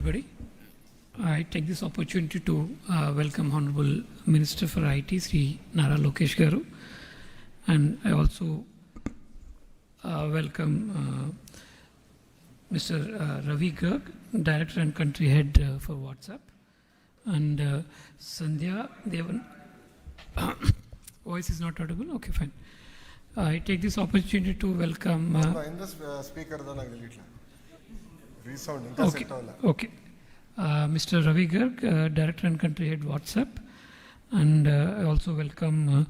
Everybody, I take this opportunity to welcome Honorable Minister for IT, Sri Nara Lokesh Garu, and I also welcome Mr. Ravi Garg, Director and Country Head for WhatsApp, and Sandhya Devan. Voice is not audible? Okay, fine. I take this opportunity to welcome. Speaker resound. Okay. Mr. Ravi Garg, Director and Country Head WhatsApp, and I also welcome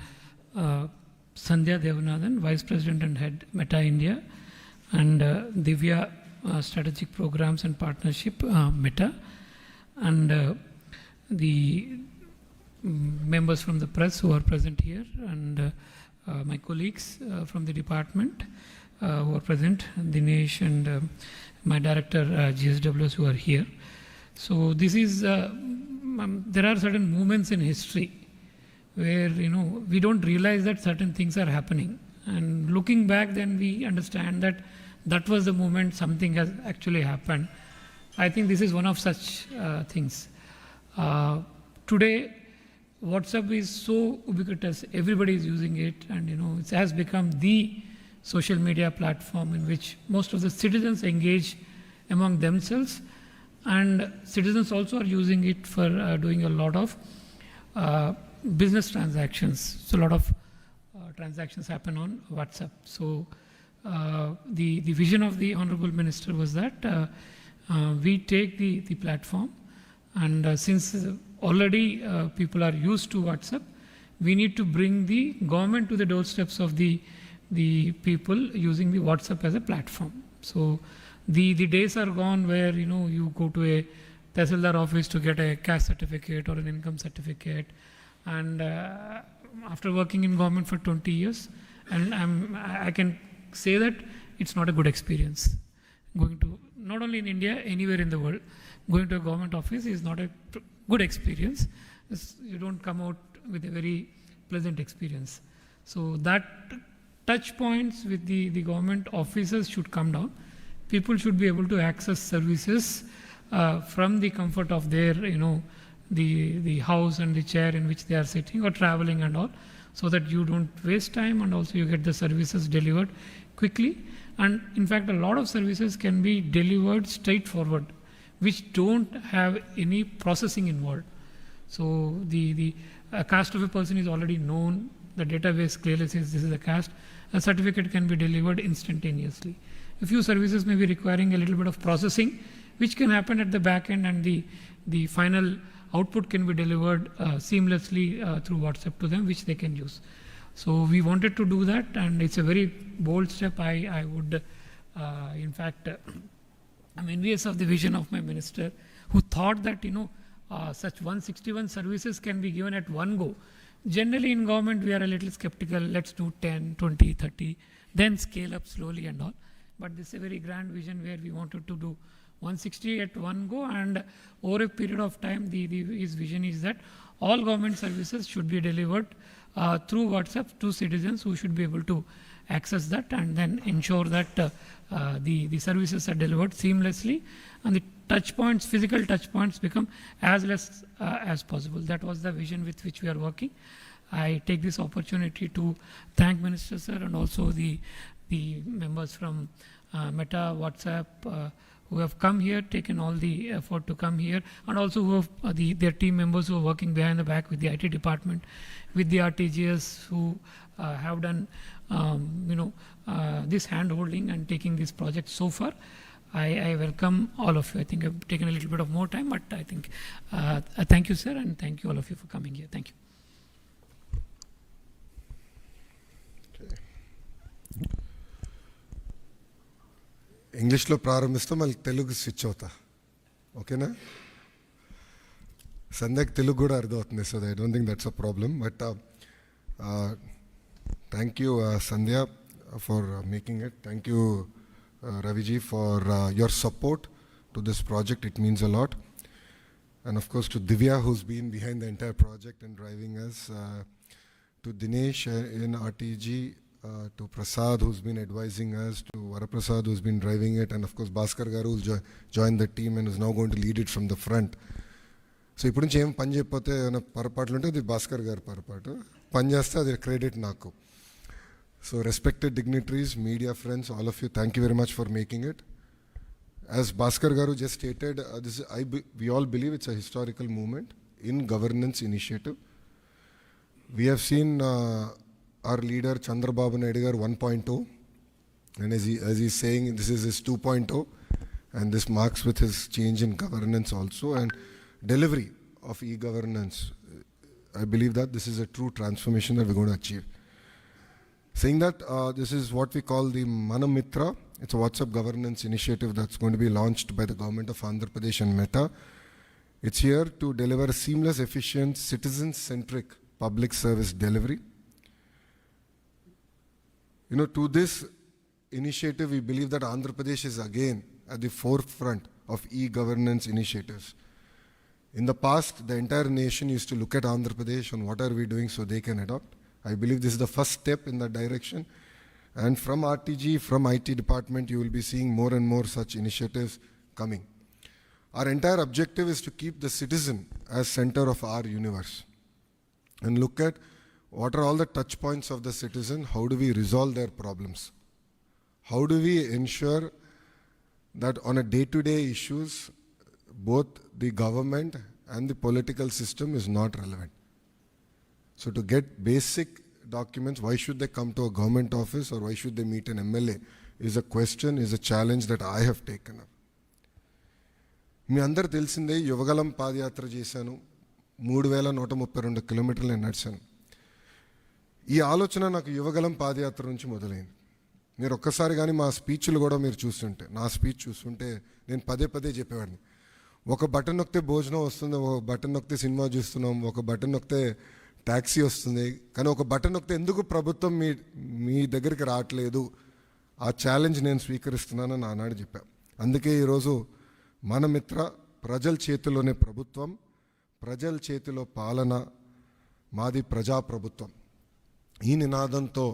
Sandhya Devanathan, Vice President and Head Meta India, and Divya, Strategic Programs and Partnership Meta, and the members from the press who are present here, and my colleagues from the department who are present, Dinesh and my director GSWs who are here. So this is, there are certain moments in history where, we don't realize that certain things are happening. And looking back, then we understand that that was the moment something has actually happened. I think this is one of such things. Today, WhatsApp is so ubiquitous, everybody is using it, and it has become the social media platform in which most of the citizens engage among themselves, and citizens also are using it for doing a lot of business transactions. So a lot of transactions happen on WhatsApp. So the vision of the Honorable Minister was that we take the platform, and since already people are used to WhatsApp, we need to bring the government to the doorsteps of the people using the WhatsApp as a platform. So the days are gone where you go to a Tehsildar office to get a caste certificate or an income certificate, and after working in government for 20 years, and I can say that it's not a good experience. Going to, not only in India, anywhere in the world, going to a government office is not a good experience. You don't come out with a very pleasant experience. So that touch points with the government officers should come down. People should be able to access services from the comfort of their, the house and the chair in which they are sitting or traveling and all, so that you don't waste time, and also you get the services delivered quickly. And in fact, a lot of services can be delivered straightforward, which don't have any processing involved. So the caste of a person is already known. The database clearly says this is a caste. A certificate can be delivered instantaneously. A few services may be requiring a little bit of processing, which can happen at the back end, and the final output can be delivered seamlessly through WhatsApp to them, which they can use. So we wanted to do that, and it's a very bold step. I would, in fact, I'm envious of the vision of my minister, who thought that such 161 services can be given at one go. Generally in government we are a little skeptical, let's do 10, 20, 30, then scale up slowly and all. But this is a very grand vision where we wanted to do 160 at one go, and over a period of time his vision is that all government services should be delivered through WhatsApp to citizens who should be able to access that, and then ensure that the services are delivered seamlessly, and the touch points, physical touch points, become as less as possible. That was the vision with which we are working. I take this opportunity to thank Minister Sir, and also the members from Meta, WhatsApp, who have come here, taken all the effort to come here, and also who have their team members who are working behind the back with the IT department, with the RTGS, who have done this hand-holding and taking this project so far. I welcome all of you. I think I've taken a little bit of more time, but I think thank you, sir, and thank you all of you for coming here. Thank you. ఇంగ్లీష్లో ప్రారంభిస్తాం, మళ్ళీ Telugu switch అవుతా, ఓకేనా? సంధ్యకి తెలుగు కూడా అర్థమవుతుంది, so I don't think that's a problem. But thank you Sandhya for making it. Thank you Raviji for your support to this project. It means a lot. And of course to Divya, who's been behind the entire project and driving us, to Dinesh in RTG, to Prasad, who's been advising us, to Varaprasad, who's been driving it, and of course Bhaskar Garu, who's joined the team and is now going to lead it from the front. So ఇప్పుడు నుంచి ఏం పని చేయకపోతే ఏమైనా పొరపాట్లు ఉంటే అది భాస్కర్ గారు పొరపాటు, పని చేస్తే అది క్రెడిట్ నాకు. So respected dignitaries, media friends, all of you, thank you very much for making it. As Bhaskar Garu just stated, we all believe it's a historical movement in governance initiative. We have seen our leader Chandrababu Naidu Garu 1.0, and as he's saying, this is his 2.0, and this marks with his change in governance also and delivery of e-governance. I believe that this is a true transformation that we're going to achieve. Saying that, this is what we call the Manamitra. It's a WhatsApp governance initiative that's going to be launched by the government of Andhra Pradesh and Meta. It's here to deliver a seamless, efficient, citizen-centric public service delivery. You know, to this initiative, we believe that Andhra Pradesh is again at the forefront of e-governance initiatives. In the past, the entire nation used to look at Andhra Pradesh and what are we doing so they can adopt. I believe this is the first step in that direction. And from RTG, from IT department, you will be seeing more and more such initiatives coming. Our entire objective is to keep the citizen as center of our universe and look at what are all the touch points of the citizen, how do we resolve their problems, how do we ensure that on a day-to-day issues, both the government and the political system is not relevant. So to get basic documents, why should they come to a government office or why should they meet an MLA is a question, is a challenge that I have taken up. మీ అందరు తెలిసిందే, యువగలం పాదయాత్ర చేశాను, 3132 కిలోమీటర్లు నేను నడిచాను. ఈ ఆలోచన నాకు యువగలం పాదయాత్ర నుంచి మొదలైంది. మీరు ఒక్కసారి కానీ మా స్పీచ్లు కూడా మీరు చూస్తుంటే, నా స్పీచ్ చూస్తుంటే నేను పదే పదే చెప్పేవాడిని, ఒక బటన్ నొక్కితే భోజనం వస్తుంది, ఒక బటన్ నొక్కితే సినిమా చూస్తున్నాం, ఒక బటన్ నొక్కితే ట్యాక్సీ వస్తుంది, కానీ ఒక బటన్ నొక్కితే ఎందుకు ప్రభుత్వం మీ దగ్గరికి రావట్లేదు, ఆ ఛాలెంజ్ నేను స్వీకరిస్తున్నానని ఆనాడు చెప్పా. అందుకే ఈరోజు మన మిత్ర, ప్రజల చేతిలోనే ప్రభుత్వం, ప్రజల చేతిలో పాలన, మాది ప్రజాప్రభుత్వం, ఈ నినాదంతో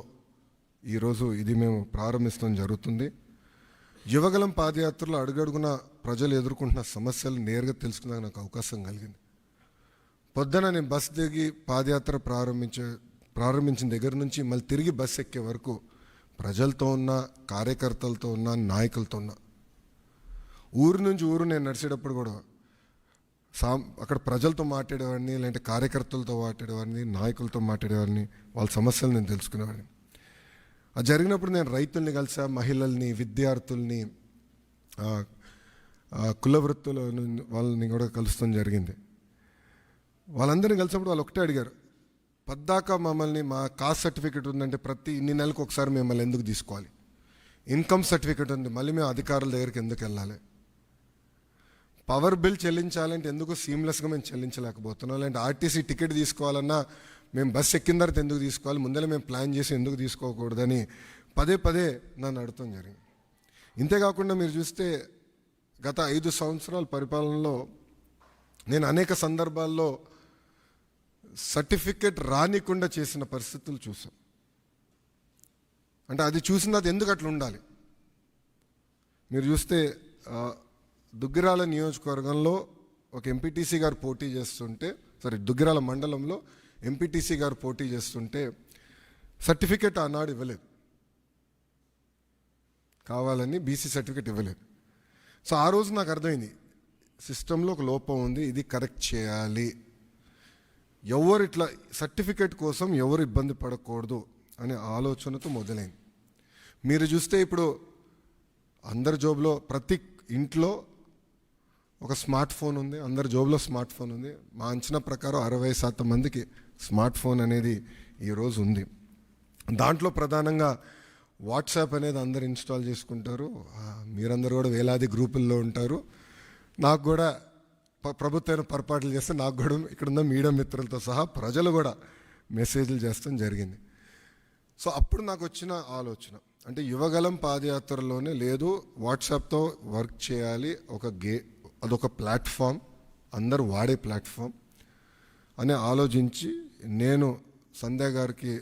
ఈరోజు ఇది మేము ప్రారంభించడం జరుగుతుంది. యువగలం పాదయాత్రలో అడుగడుగున ప్రజలు ఎదుర్కొంటున్న సమస్యలు నేరుగా తెలుసుకునే నాకు అవకాశం కలిగింది. పొద్దున నేను బస్ దిగి పాదయాత్ర ప్రారంభించిన దగ్గర నుంచి మళ్ళీ తిరిగి బస్ ఎక్కే వరకు ప్రజలతో ఉన్న, కార్యకర్తలతో ఉన్న, నాయకులతో ఉన్న, ఊరు నుంచి ఊరు నేను నడిచేటప్పుడు కూడా అక్కడ ప్రజలతో మాట్లాడేవాడిని, లేదంటే కార్యకర్తలతో మాట్లాడేవాడిని, నాయకులతో మాట్లాడేవాడిని, వాళ్ళ సమస్యలు నేను తెలుసుకునేవాడిని. అది జరిగినప్పుడు నేను రైతుల్ని కలిసా, మహిళల్ని, విద్యార్థుల్ని, కుల వృత్తుల వాళ్ళని కూడా కలుస్తాం జరిగింది. వాళ్ళందరినీ కలిసినప్పుడు వాళ్ళు ఒకటే అడిగారు, పద్దాకా మమ్మల్ని మా కాస్ట్ సర్టిఫికేట్ ఉందంటే ప్రతి ఇన్ని నెలలకు ఒకసారి మిమ్మల్ని ఎందుకు తీసుకోవాలి, ఇన్కమ్ సర్టిఫికేట్ ఉంది మళ్ళీ మేము అధికారుల దగ్గరికి ఎందుకు వెళ్ళాలి, పవర్ బిల్ చెల్లించాలంటే ఎందుకు సీమ్లెస్గా మేము చెల్లించలేకపోతున్నాం, లేదంటే ఆర్టీసీ టికెట్ తీసుకోవాలన్నా మేము బస్సు ఎక్కిన తర్వాత ఎందుకు తీసుకోవాలి, ముందర మేము ప్లాన్ చేసి ఎందుకు తీసుకోకూడదని పదే పదే నన్ను అడగటం జరిగింది. ఇంతేకాకుండా మీరు చూస్తే గత 5 సంవత్సరాల పరిపాలనలో నేను అనేక సందర్భాల్లో సర్టిఫికెట్ రానికుండా చేసిన పరిస్థితులు చూసాం. అంటే అది చూసిన అది ఎందుకు అట్లా ఉండాలి. మీరు చూస్తే దుగ్గిరాల నియోజకవర్గంలో ఒక ఎంపీటీసీ గారు పోటీ చేస్తుంటే, దుగ్గిరాల మండలంలో ఎంపీటీసీ గారు పోటీ చేస్తుంటే సర్టిఫికెట్ ఆనాడు ఇవ్వలేదు, కావాలని బీసీ సర్టిఫికెట్ ఇవ్వలేదు. సో ఆ రోజు నాకు అర్థమైంది, సిస్టంలో ఒక లోపం ఉంది, ఇది కరెక్ట్ చేయాలి, ఎవరు ఇట్లా సర్టిఫికెట్ కోసం ఎవరు ఇబ్బంది పడకూడదు అనే ఆలోచనతో మొదలైంది. మీరు చూస్తే ఇప్పుడు అందరి జోబులో, ప్రతి ఇంట్లో ఒక స్మార్ట్ ఫోన్ ఉంది, అందరి జోబులో స్మార్ట్ ఫోన్ ఉంది. మా అంచనా ప్రకారం 60% మందికి స్మార్ట్ ఫోన్ అనేది ఈరోజు ఉంది. దాంట్లో ప్రధానంగా వాట్సాప్ అనేది అందరు ఇన్స్టాల్ చేసుకుంటారు. మీరందరూ కూడా వేలాది గ్రూపుల్లో ఉంటారు. నాకు కూడా ప్రభుత్వం పొరపాట్లు చేస్తే నాకు కూడా ఇక్కడున్న మీడియా మిత్రులతో సహా ప్రజలు కూడా మెసేజ్లు చేస్తాం జరిగింది. సో అప్పుడు నాకు వచ్చిన ఆలోచన, అంటే యువగలం పాదయాత్రలోనే లేదు, వాట్సాప్తో వర్క్ చేయాలి, అదొక ప్లాట్ఫామ్, అందరూ వాడే ప్లాట్ఫామ్ అని ఆలోచించి నేను సంధ్య గారికి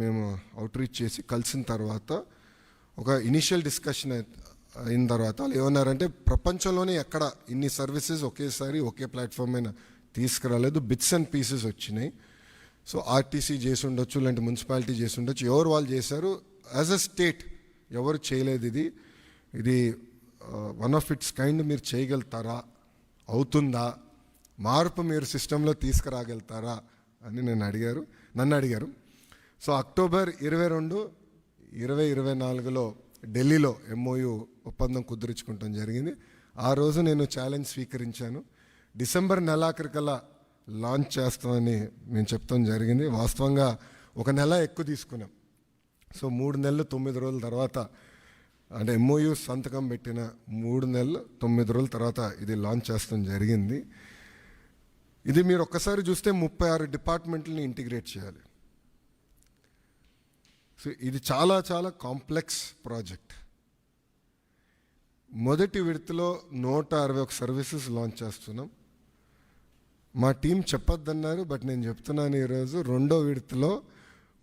మేము అవుట్రీచ్ చేసి కలిసిన తర్వాత ఒక ఇనిషియల్ డిస్కషన్ అయిన తర్వాత వాళ్ళు ఏమన్నారంటే ప్రపంచంలోనే ఎక్కడ ఇన్ని సర్వీసెస్ ఒకేసారి ఒకే ప్లాట్ఫామ్ మీద తీసుకురాలేదు, బిట్స్ అండ్ పీసెస్ వచ్చినాయి. సో ఆర్టీసీ చేసి ఉండొచ్చు, లేదంటే మున్సిపాలిటీ చేసి ఉండొచ్చు, ఎవరు వాళ్ళు చేశారు. యాజ్ అ స్టేట్ ఎవరు చేయలేదు. ఇది వన్ ఆఫ్ ఇట్స్ కైండ్. మీరు చేయగలుగుతారా, అవుతుందా, మార్పు మీరు సిస్టంలో తీసుకురాగలుగుతారా అని నన్ను అడిగారు. సో అక్టోబర్ 22, 2024లో ఢిల్లీలో MOU ఒప్పందం కుదుర్చుకుంటాం జరిగింది. ఆ రోజు నేను ఛాలెంజ్ స్వీకరించాను. డిసెంబర్ నెలాఖరికల్లా లాంచ్ చేస్తామని మేము చెప్తాం జరిగింది. వాస్తవంగా 1 నెల ఎక్కువ తీసుకున్నాం. సో 3 నెలలు 9 రోజుల తర్వాత, అంటే MOU సంతకం పెట్టిన 3 నెలలు 9 రోజుల తర్వాత ఇది లాంచ్ చేస్తాం జరిగింది. ఇది మీరు ఒక్కసారి చూస్తే 36 డిపార్ట్మెంట్లని ఇంటిగ్రేట్ చేయాలి. సో ఇది చాలా చాలా కాంప్లెక్స్ ప్రాజెక్ట్. మొదటి విడతలో 161 సర్వీసెస్ లాంచ్ చేస్తున్నాం. మా టీం చెప్పొద్దన్నారు, బట్ నేను చెప్తున్నాను ఈరోజు, రెండో విడతలో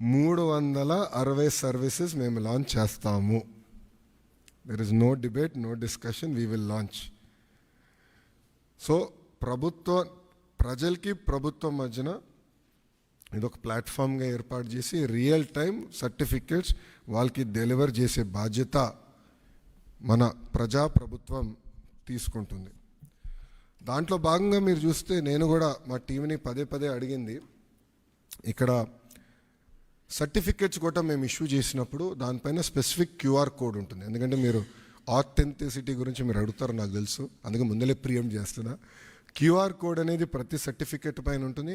360 సర్వీసెస్ మేము లాంచ్ చేస్తాము. There is no debate, no discussion, we will launch. So ప్రజలకి ప్రభుత్వం మధ్యన ఇదొక ప్లాట్ఫామ్గా ఏర్పాటు చేసి రియల్ టైం సర్టిఫికేట్స్ వాళ్ళకి డెలివర్ చేసే బాధ్యత మన ప్రభుత్వం తీసుకుంటుంది. దాంట్లో భాగంగా మీరు చూస్తే నేను కూడా మా టీంని పదే అడిగింది, ఇక్కడ సర్టిఫికేట్స్ కూడా మేము ఇష్యూ చేసినప్పుడు దానిపైన స్పెసిఫిక్ QR కోడ్ ఉంటుంది. ఎందుకంటే మీరు ఆథెంటిసిటీ గురించి మీరు అడుగుతారు నాకు తెలుసు, అందుకే ముందలే ప్రియం చేస్తున్నా. QR కోడ్ అనేది ప్రతి సర్టిఫికేట్ పైన ఉంటుంది.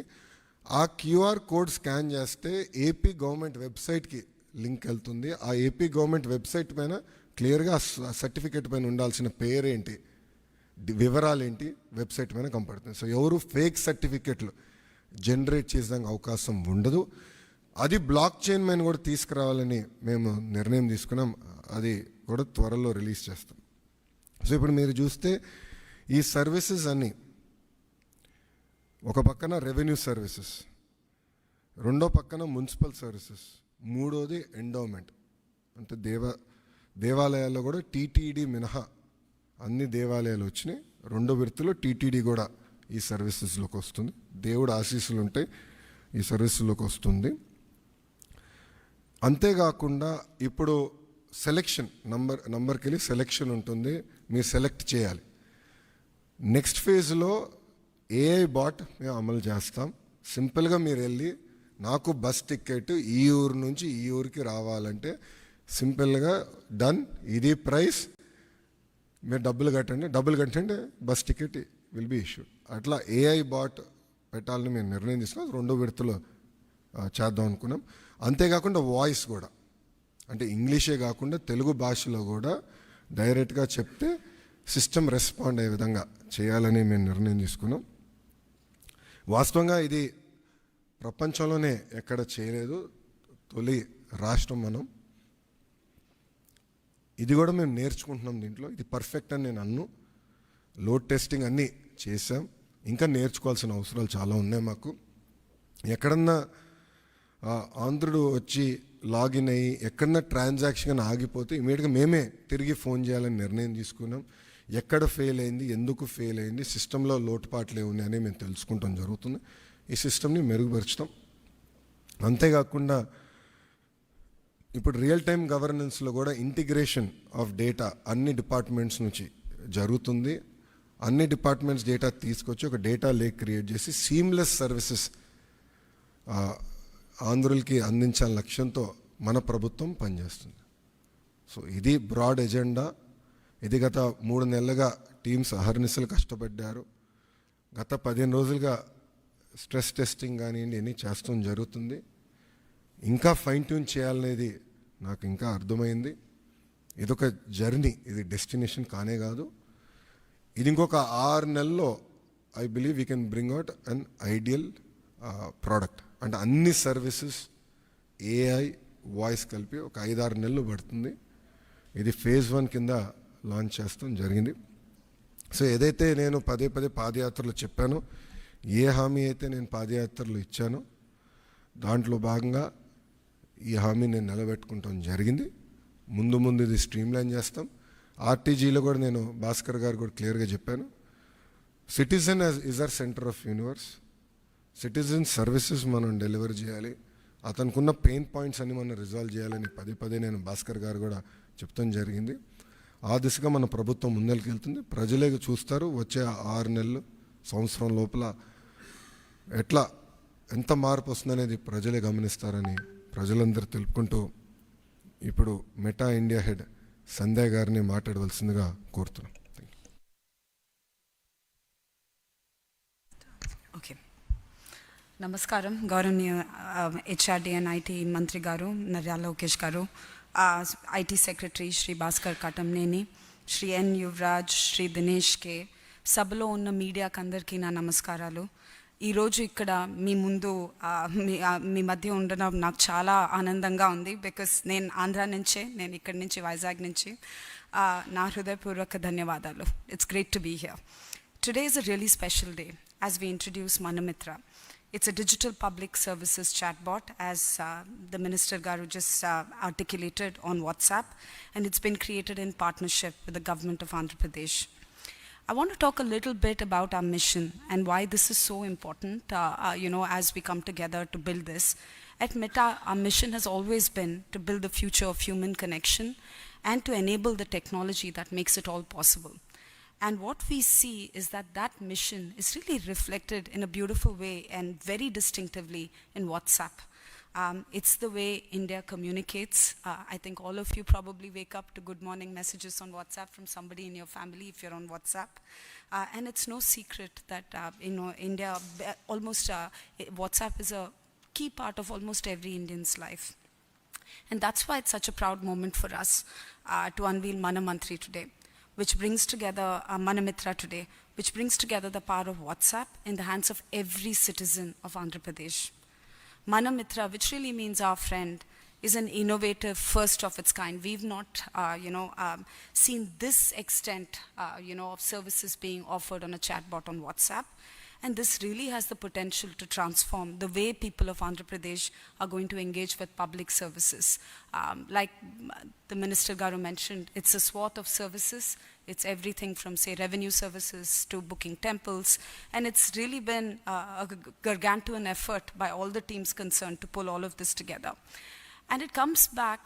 ఆ QR కోడ్ స్కాన్ చేస్తే ఏపీ గవర్నమెంట్ వెబ్సైట్కి లింక్ వెళ్తుంది. ఆ ఏపీ గవర్నమెంట్ వెబ్సైట్ పైన క్లియర్గా సర్టిఫికేట్ పైన ఉండాల్సిన పేరేంటి, వివరాలు ఏంటి వెబ్సైట్ పైన కనపడుతుంది. సో ఎవరు ఫేక్ సర్టిఫికేట్లు జనరేట్ చేసేదానికి అవకాశం ఉండదు. అది బ్లాక్ చైన్ పైన కూడా తీసుకురావాలని మేము నిర్ణయం తీసుకున్నాం. అది కూడా త్వరలో రిలీజ్ చేస్తాం. సో ఇప్పుడు మీరు చూస్తే ఈ సర్వీసెస్ అన్నీ, ఒక పక్కన రెవెన్యూ సర్వీసెస్, రెండో పక్కన మున్సిపల్ సర్వీసెస్, మూడోది ఎండోమెంట్. అంటే దేవాలయాల్లో కూడా TTD మినహా అన్ని దేవాలయాలు వచ్చినాయి. రెండో విడతలో TTD కూడా ఈ సర్వీసెస్లోకి వస్తుంది. దేవుడు ఆశీస్సులు ఉంటాయి, ఈ సర్వీసుల్లోకి వస్తుంది. అంతేకాకుండా ఇప్పుడు సెలెక్షన్ నంబర్కి వెళ్ళి సెలెక్షన్ ఉంటుంది, మీరు సెలెక్ట్ చేయాలి. నెక్స్ట్ ఫేజ్లో AI బాట్ మేము అమలు చేస్తాం. సింపుల్గా మీరు వెళ్ళి నాకు బస్ టికెట్ ఈ ఊరు నుంచి ఈ ఊరికి రావాలంటే సింపుల్గా డన్, ఇది ప్రైస్, మీరు డబ్బులు కట్టండి, bus ticket will be issued. అట్లా AI బాట్ పెట్టాలని మేము నిర్ణయం తీసుకున్నాం. రెండో విడతలో చేద్దాం అనుకున్నాం. అంతేకాకుండా వాయిస్ కూడా, అంటే ఇంగ్లీషే కాకుండా తెలుగు భాషలో కూడా డైరెక్ట్గా చెప్తే సిస్టమ్ రెస్పాండ్ అయ్యే విధంగా చేయాలని మేము నిర్ణయం తీసుకున్నాం. వాస్తవంగా ఇది ప్రపంచంలోనే ఎక్కడ చేయలేదు, తొలి రాష్ట్రం మనం. ఇది కూడా మేము నేర్చుకుంటున్నాం దీంట్లో. ఇది పర్ఫెక్ట్ అని నేను అన్ను. లోడ్ టెస్టింగ్ అన్నీ చేసాం, ఇంకా నేర్చుకోవాల్సిన అవసరాలు చాలా ఉన్నాయి మాకు. ఎక్కడన్నా ఆంధ్రుడు వచ్చి లాగిన్ అయ్యి ఎక్కడన్నా ట్రాన్సాక్షన్ ఆగిపోతే ఇమీడియట్గా మేమే తిరిగి ఫోన్ చేయాలని నిర్ణయం తీసుకున్నాం. ఎక్కడ ఫెయిల్ అయింది, ఎందుకు ఫెయిల్ అయింది, సిస్టంలో లోటుపాట్లు ఏమున్నాయని మేము తెలుసుకుంటాం జరుగుతుంది. ఈ సిస్టమ్ని మెరుగుపరుచుతాం. అంతేకాకుండా ఇప్పుడు రియల్ టైం గవర్నెన్స్లో కూడా ఇంటిగ్రేషన్ ఆఫ్ డేటా అన్ని డిపార్ట్మెంట్స్ నుంచి జరుగుతుంది. అన్ని డిపార్ట్మెంట్స్ డేటా తీసుకొచ్చి ఒక డేటా లేక్ క్రియేట్ చేసి సీమ్లెస్ సర్వీసెస్ ఆంధ్రులకి అందించాలని లక్ష్యంతో మన ప్రభుత్వం పనిచేస్తుంది. సో ఇది బ్రాడ్ ఎజెండా. ఇది గత 3 నెలలుగా టీమ్స్ అహర్నిశలు కష్టపడ్డారు. గత 15 రోజులుగా స్ట్రెస్ టెస్టింగ్ కానివ్వండి అన్నీ చేస్తాం జరుగుతుంది. ఇంకా ఫైన్ ట్యూన్ చేయాలనేది నాకు ఇంకా అర్థమైంది. ఇదొక జర్నీ, ఇది డెస్టినేషన్ కానే కాదు. ఇది ఇంకొక 6 నెలల్లో I believe we can bring out an ideal product. అంటే అన్ని సర్వీసెస్ AI వాయిస్ కలిపి ఒక 5-6 నెలలు పడుతుంది. ఇది phase 1 కింద లాంచ్ చేస్తాం జరిగింది. సో ఏదైతే నేను పదే పాదయాత్రలు చెప్పానో, ఏ హామీ అయితే నేను పాదయాత్రలు ఇచ్చానో, దాంట్లో భాగంగా ఈ హామీ నేను నిలబెట్టుకుంటాం జరిగింది. ముందు ముందు ఇది స్ట్రీమ్లైన్ చేస్తాం. ఆర్టీజీలో కూడా నేను భాస్కర్ గారు కూడా క్లియర్గా చెప్పాను, citizen is our centre of universe. Citizen services మనం డెలివర్ చేయాలి, అతనుకున్న పెయిన్ పాయింట్స్ అన్ని మనం రిజాల్వ్ చేయాలని పదే పదే నేను భాస్కర్ గారు కూడా చెప్తాం జరిగింది. ఆ దిశగా మన ప్రభుత్వం ముందరికి వెళ్తుంది. ప్రజలే చూస్తారు వచ్చే 6 నెలలు సంవత్సరం లోపల ఎట్లా ఎంత మార్పు వస్తుందనేది ప్రజలే గమనిస్తారని ప్రజలందరూ తెలుపుకుంటూ ఇప్పుడు మెటా ఇండియా హెడ్ సంధ్య గారిని మాట్లాడవలసిందిగా కోరుతున్నాం. ఓకే, నమస్కారం. గౌరవనీయ హెచ్ఆర్డి అండ్ ఐటీ మంత్రి గారు నర్యాల లోకేష్ గారు, ఐటీ సెక్రటరీ శ్రీ భాస్కర్ కాటంనేని, శ్రీ ఎన్ యువరాజ్, శ్రీ దినేష్ కే, సభలో ఉన్న మీడియాకి అందరికీ నా నమస్కారాలు. ఈరోజు ఇక్కడ మీ ముందు మీ మధ్య ఉండడం నాకు చాలా ఆనందంగా ఉంది. బికాస్ నేను ఆంధ్ర నుంచే, నేను ఇక్కడి నుంచి వైజాగ్ నుంచి. నా హృదయపూర్వక ధన్యవాదాలు. It's great to be here. Today is a really special day as we introduce Manamitra. It's a digital public services chatbot, as the Minister Garu just articulated, on WhatsApp, and it's been created in partnership with the government of Andhra Pradesh. I want to talk a little bit about our mission and why this is so important, as we come together to build this. At Meta, our mission has always been to build the future of human connection and to enable the technology that makes it all possible. And what we see is that mission is really reflected in a beautiful way and very distinctively in WhatsApp. It's the way India communicates. I think all of you probably wake up to good morning messages on WhatsApp from somebody in your family if you're on WhatsApp. And it's no secret that, India, WhatsApp is a key part of almost every Indian's life. And that's why it's such a proud moment for us to unveil Manamantri today, which brings together Manamitra today, which brings together the power of WhatsApp in the hands of every citizen of Andhra Pradesh. Manamitra, which really means our friend, is an innovative first of its kind. We've not, seen this extent, of services being offered on a chatbot on WhatsApp. And this really has the potential to transform the way people of Andhra Pradesh are going to engage with public services. Like the Minister Garu mentioned, it's a swath of services. It's everything from, say, revenue services to booking temples. And it's really been a gargantuan effort by all the teams concerned to pull all of this together. And it comes back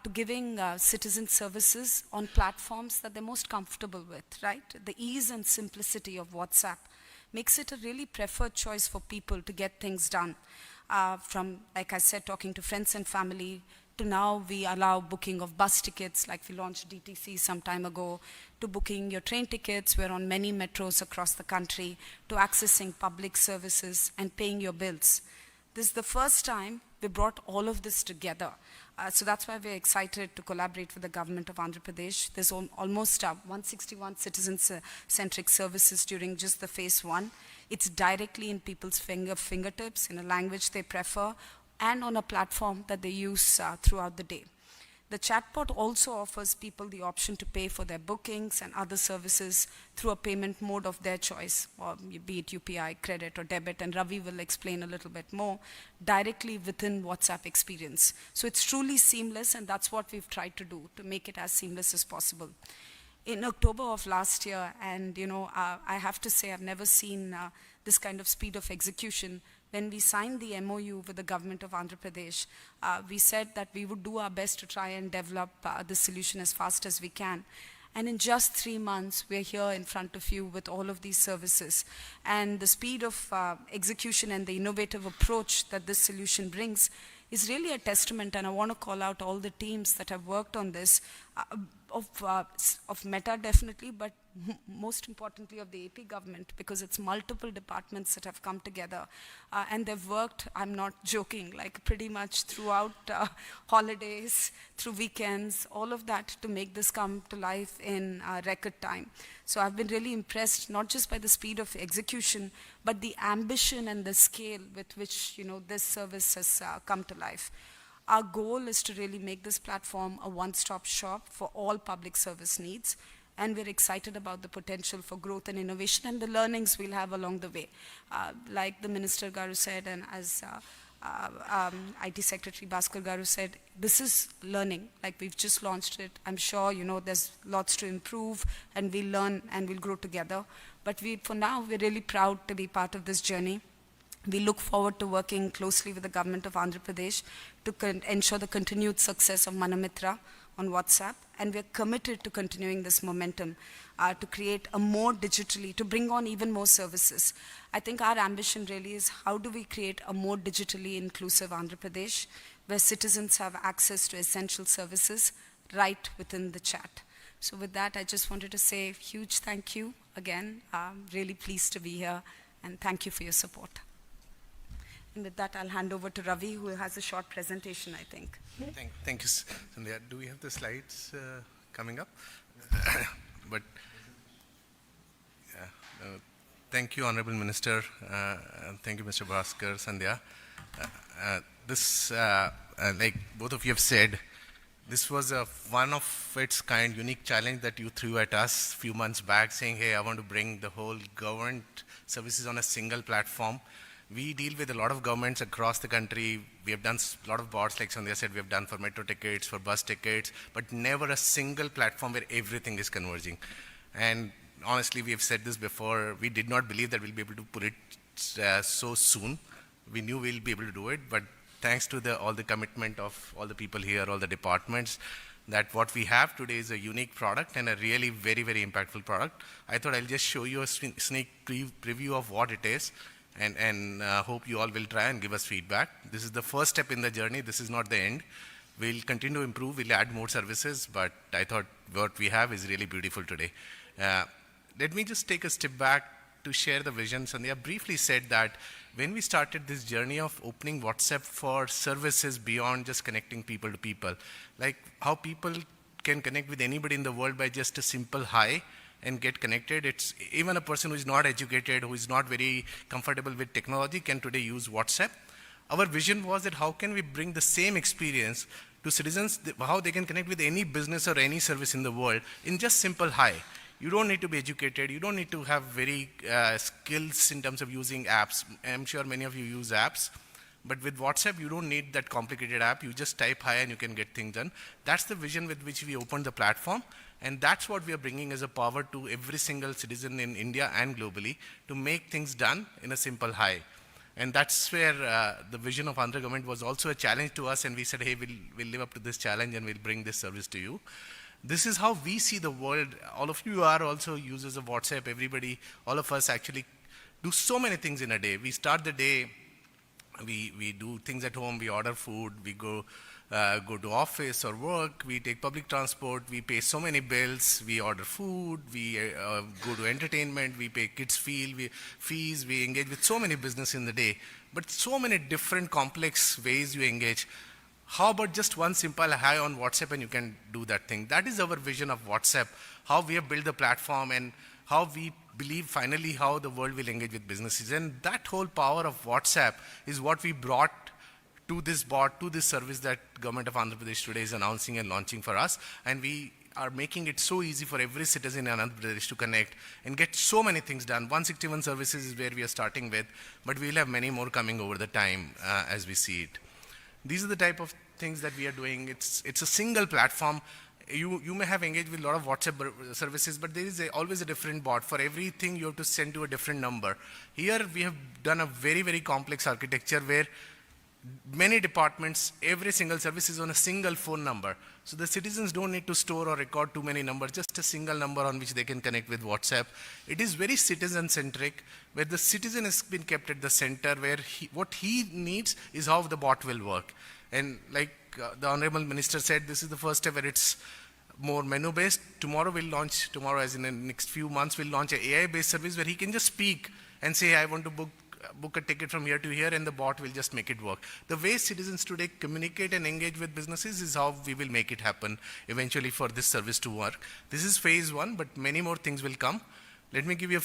to giving citizen services on platforms that they're most comfortable with, right? The ease and simplicity of WhatsApp makes it a really preferred choice for people to get things done. From, like I said, talking to friends and family, to now we allow booking of bus tickets, like we launched DTC some time ago, to booking your train tickets. We're on many metros across the country, to accessing public services and paying your bills. This is the first time we brought all of this together. So that's why we're excited to collaborate with the government of Andhra Pradesh. There's almost 161 citizen-centric services during just the phase 1. It's directly in people's fingertips, in a language they prefer, and on a platform that they use throughout the day. The chatbot also offers people the option to pay for their bookings and other services through a payment mode of their choice, or be it UPI, credit, or debit, and Ravi will explain a little bit more, directly within WhatsApp experience. So it's truly seamless, and that's what we've tried to do, to make it as seamless as possible. In October of last year, and I have to say I've never seen this kind of speed of execution. When we signed the MOU with the government of Andhra Pradesh, we said that we would do our best to try and develop the solution as fast as we can. And in just 3 months, we're here in front of you with all of these services. And the speed of execution and the innovative approach that this solution brings is really a testament. And I want to call out all the teams that have worked on this, of Meta definitely, but most importantly of the AP government, because it's multiple departments that have come together. And they've worked, I'm not joking, like pretty much throughout holidays, through weekends, all of that, to make this come to life in record time. So I've been really impressed, not just by the speed of execution, but the ambition and the scale with which, this service has come to life. Our goal is to really make this platform a one-stop shop for all public service needs. And we're excited about the potential for growth and innovation and the learnings we'll have along the way. Like the Minister Garu said, and as IT Secretary Bhaskar Garu said, this is learning, like we've just launched it. I'm sure, there's lots to improve and we'll learn and we'll grow together. But for now, we're really proud to be part of this journey. We look forward to working closely with the government of Andhra Pradesh to ensure the continued success of Manamitra on WhatsApp, and we're committed to continuing this momentum to create a more digitally, to bring on even more services. I think our ambition really is how do we create a more digitally inclusive Andhra Pradesh where citizens have access to essential services right within the chat. So with that, I just wanted to say a huge thank you again. I'm really pleased to be here, and thank you for your support. And with that, I'll hand over to Ravi, who has a short presentation, I think. Thank you, Sandhya. Do we have the slides coming up? But thank you, Honorable Minister. Thank you, Mr. Bhaskar, Sandhya. Like both of you have said, this was one of its kind unique challenge that you threw at us a few months back, saying, hey, I want to bring the whole government services on a single platform. We deal with a lot of governments across the country. We have done a lot of bots, like Sandhya said, we have done for metro tickets, for bus tickets, but never a single platform where everything is converging. And honestly, we have said this before, we did not believe that we'll be able to put it so soon. We knew we'll be able to do it, but thanks to all the commitment of all the people here, all the departments, that what we have today is a unique product and a really very, very impactful product. I thought I'll just show you a sneak preview of what it is, and hope you all will try and give us feedback. This is the first step in the journey. This is not the end. We'll continue to improve. We'll add more services, but I thought what we have is really beautiful today. Let me just take a step back to share the vision. Sandhya briefly said that when we started this journey of opening WhatsApp for services beyond just connecting people to people, like how people can connect with anybody in the world by just a simple hi, and get connected. It's even a person who is not educated, who is not very comfortable with technology can today use WhatsApp. Our vision was that how can we bring the same experience to citizens, how they can connect with any business or any service in the world in just simple hi. You don't need to be educated. You don't need to have very skills in terms of using apps. I'm sure many of you use apps. But with WhatsApp, you don't need that complicated app. You just type hi and you can get things done. That's the vision with which we opened the platform. And that's what we are bringing as a power to every single citizen in India and globally to make things done in a simple hi. And that's where the vision of Andhra government was also a challenge to us. And we said, hey, we'll live up to this challenge and we'll bring this service to you. This is how we see the world. All of you are also users of WhatsApp. Everybody, all of us actually do so many things in a day. We start the day, we do things at home, we order food, we go to office or work, we take public transport, we pay so many bills, we order food, we go to entertainment, we pay kids' fees, we engage with so many business in the day, but so many different complex ways you engage. How about just one simple hi on WhatsApp and you can do that thing? That is our vision of WhatsApp, how we have built the platform and how we believe finally how the world will engage with businesses. And that whole power of WhatsApp is what we brought to this bot, to this service that Government of Andhra Pradesh today is announcing and launching for us. And we are making it so easy for every citizen in Andhra Pradesh to connect and get so many things done. 161 services is where we are starting with, but we'll have many more coming over the time as we see it. These are the type of things that we are doing. It's a single platform. You may have engaged with a lot of WhatsApp services, but there is always a different bot. For everything, you have to send to a different number. Here, we have done a very, very complex architecture where many departments, every single service is on a single phone number. So the citizens don't need to store or record too many numbers, just a single number on which they can connect with WhatsApp. It is very citizen-centric, where the citizen has been kept at the center, where what he needs is how the bot will work. And like the Honorable Minister said, this is the first step where it's more menu-based. Tomorrow as in the next few months, we'll launch an AI-based service where he can just speak and say, I want to book a ticket from here to here, and the bot will just make it work. The way citizens today communicate and engage with businesses is how we will make it happen eventually for this service to work. This is phase one, but many more things will come. Let me give you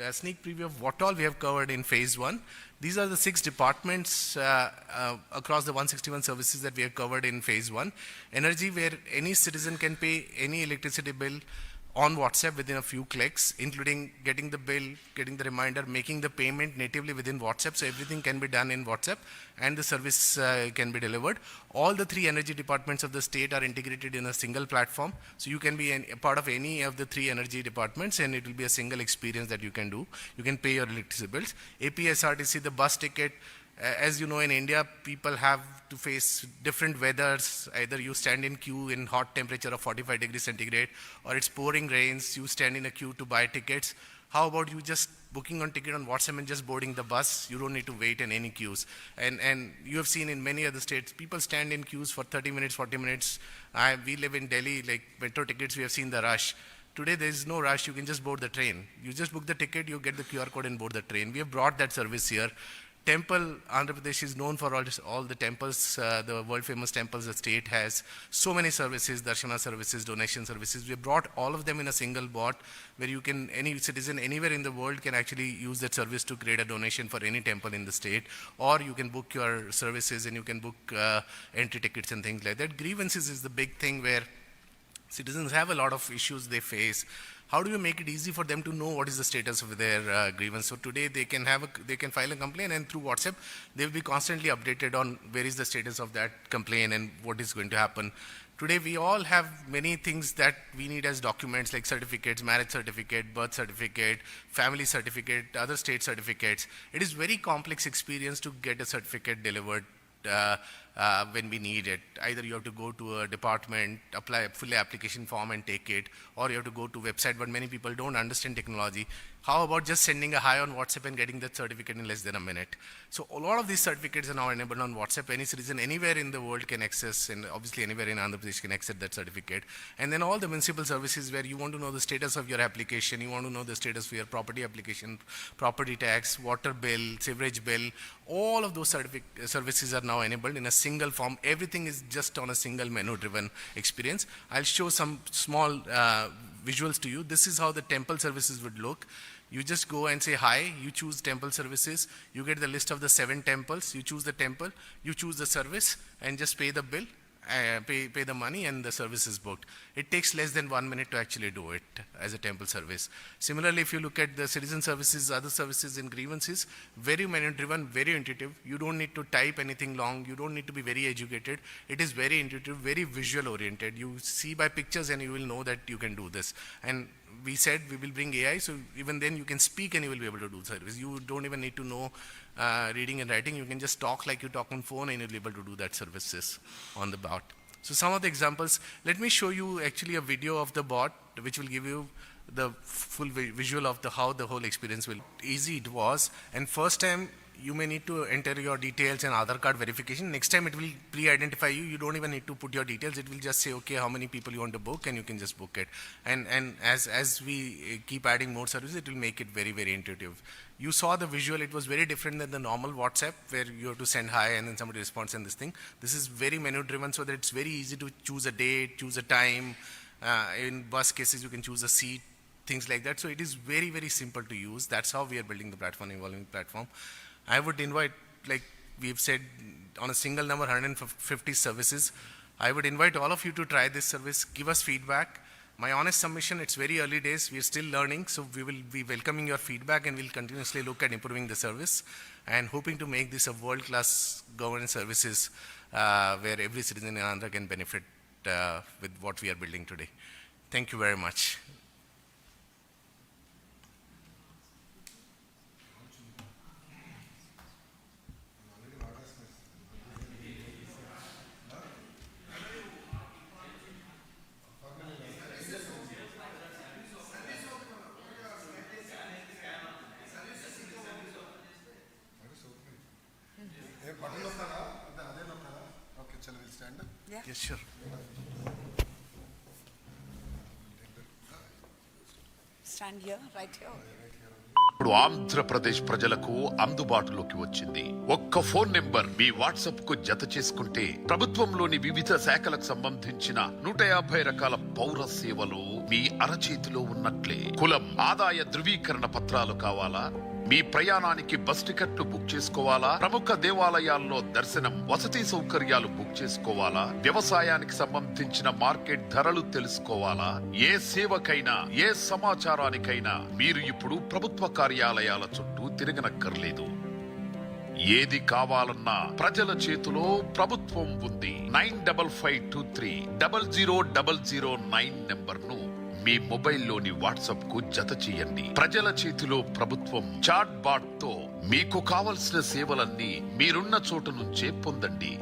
a sneak preview of what all we have covered in phase one. These are the 6 departments across the 161 services that we have covered in phase one. Energy, where any citizen can pay any electricity bill on WhatsApp within a few clicks, including getting the bill, getting the reminder, making the payment natively within WhatsApp. So everything can be done in WhatsApp and the service can be delivered. All the 3 energy departments of the state are integrated in a single platform. So you can be a part of any of the 3 energy departments and it will be a single experience that you can do. You can pay your electricity bills. APSRTC, the bus ticket, as you know, in India, people have to face different weathers. Either you stand in queue in hot temperature of 45 degrees centigrade, or it's pouring rains, you stand in a queue to buy tickets. How about you just booking on ticket on WhatsApp and just boarding the bus? You don't need to wait in any queues. And you have seen in many other states, people stand in queues for 30 minutes, 40 minutes. We live in Delhi, like metro tickets, we have seen the rush. Today, there is no rush. You can just board the train. You just book the ticket, you get the QR code and board the train. We have brought that service here. Temple, Andhra Pradesh is known for all the temples, the world famous temples the state has. So many services, darshana services, donation services. We have brought all of them in a single bot where you can, any citizen anywhere in the world can actually use that service to create a donation for any temple in the state. Or you can book your services and you can book entry tickets and things like that. Grievances is the big thing where citizens have a lot of issues they face. How do you make it easy for them to know what is the status of their grievance? So today they can file a complaint, and through WhatsApp they will be constantly updated on where is the status of that complaint and what is going to happen. Today we all have many things that we need as documents like certificates, marriage certificate, birth certificate, family certificate, other state certificates. It is very complex experience to get a certificate delivered when we need it. Either you have to go to a department, fill an application form and take it, or you have to go to website, but many people don't understand technology. How about just sending a hi on WhatsApp and getting that certificate in less than a minute? So a lot of these certificates are now enabled on WhatsApp. Any citizen anywhere in the world can access, and obviously anywhere in Andhra Pradesh can access that certificate. And then all the municipal services where you want to know the status of your application, you want to know the status of your property application, property tax, water bill, sewerage bill, all of those services are now enabled in a single form. Everything is just on a single menu-driven experience. I'll show some small visuals to you. This is how the temple services would look. You just go and say hi, you choose temple services, you get the list of the 7 temples, you choose the temple, you choose the service, and just pay the bill, pay the money, and the service is booked. It takes less than 1 minute to actually do it as a temple service. Similarly, if you look at the citizen services, other services and grievances, very menu-driven, very intuitive. You don't need to type anything long, you don't need to be very educated. It is very intuitive, very visual-oriented. You see by pictures and you will know that you can do this. And we said we will bring AI, so even then you can speak and you will be able to do service. You don't even need to know reading and writing. You can just talk like you talk on phone and you'll be able to do that services on the bot. So some of the examples, let me show you actually a video of the bot which will give you the full visual of how the whole experience will. Easy it was, and first time you may need to enter your details and Aadhaar card verification. Next time it will pre-identify you. You don't even need to put your details. It will just say, okay, how many people you want to book, and you can just book it. And as we keep adding more services, it will make it very, very intuitive. You saw the visual. It was very different than the normal WhatsApp where you have to send hi and then somebody responds and this thing. This is very menu-driven so that it's very easy to choose a date, choose a time. In bus cases, you can choose a seat, things like that. So it is very, very simple to use. That's how we are building the platform, evolving platform. I would invite, like we've said, on a single number, 150 services. I would invite all of you to try this service, give us feedback. My honest submission, it's very early days, we're still learning, so we will be welcoming your feedback and we'll continuously look at improving the service and hoping to make this a world-class governance services where every citizen in Andhra can benefit with what we are building today. Thank you very much. Yes, sure. Stand here, right here. ఇప్పుడు ఆంధ్రప్రదేశ్ ప్రజలకు అందుబాటులోకి వచ్చింది. ఒక్క phone number మీ WhatsApp కు జత చేసుకుంటే ప్రభుత్వంలోని వివిధ శాఖలకు సంబంధించిన 150 రకాల పౌర సేవలు మీ అరచేతిలో ఉన్నట్లే. కులం, ఆదాయ ధృవీకరణ పత్రాలు కావాలా? మీ ప్రయాణానికి బస్ టికెట్లు బుక్ చేసుకోవాలా? ప్రముఖ దేవాలయాల్లో దర్శనం, వసతి సౌకర్యాలు బుక్ చేసుకోవాలా? వ్యవసాయానికి సంబంధించిన మార్కెట్ ధరలు తెలుసుకోవాలా? ఏ సేవకైనా, ఏ సమాచారానికైనా మీరు ఇప్పుడు ప్రభుత్వ కార్యాలయాల చుట్టూ తిరగనక్కర్లేదు. ఏది కావాలన్నా ప్రజల చేతిలో ప్రభుత్వం ఉంది. 9552300009 నెంబర్ను మీ మొబైల్లోని వాట్సాప్ కు జత చేయండి. ప్రజల చేతిలో ప్రభుత్వం చాట్ బాట్ తో మీకు కావలసిన సేవలన్నీ మీరున్న చోటు నుంచే పొందండి.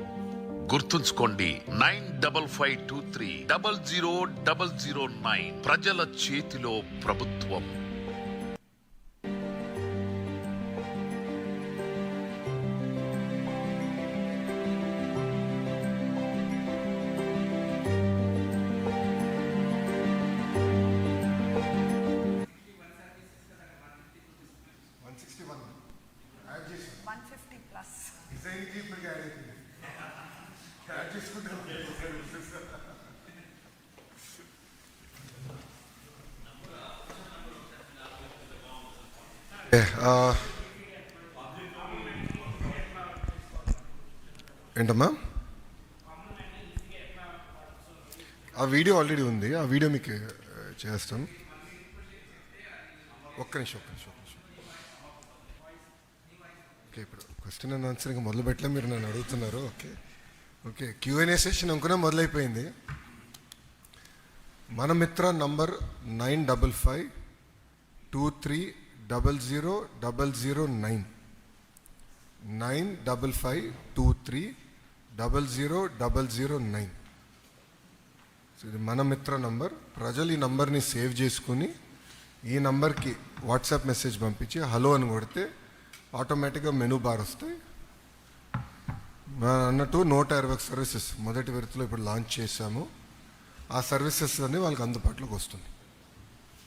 గుర్తుంచుకోండి, 9552300009 ప్రజల చేతిలో ప్రభుత్వం. ఏంటమ్మా? ఆ వీడియో ఆల్రెడీ ఉంది, ఆ వీడియో మీకు చేస్తాం. ఒక్క నిమిషం. ఓకే, ఇప్పుడు క్వశ్చన్ అండ్ ఆన్సర్ ఇంకా మొదలు పెట్టలే, మీరు నన్ను అడుగుతున్నారు. ఓకే Q&A సెషన్ అనుకున్నా మొదలైపోయింది. మన మిత్ర నంబర్ 9552300009 9552300009. సో ఇది మన మిత్ర నంబర్. ప్రజలు ఈ నంబర్ని సేవ్ చేసుకుని ఈ నంబర్కి వాట్సాప్ మెసేజ్ పంపించి హలో అని కొడితే ఆటోమేటిక్గా మెనూ బార్ వస్తాయి. అన్నట్టు 120 సర్వీసెస్ మొదటి విడతలో ఇప్పుడు లాంచ్ చేశాము. ఆ సర్వీసెస్ అన్నీ వాళ్ళకి అందుబాటులోకి వస్తుంది.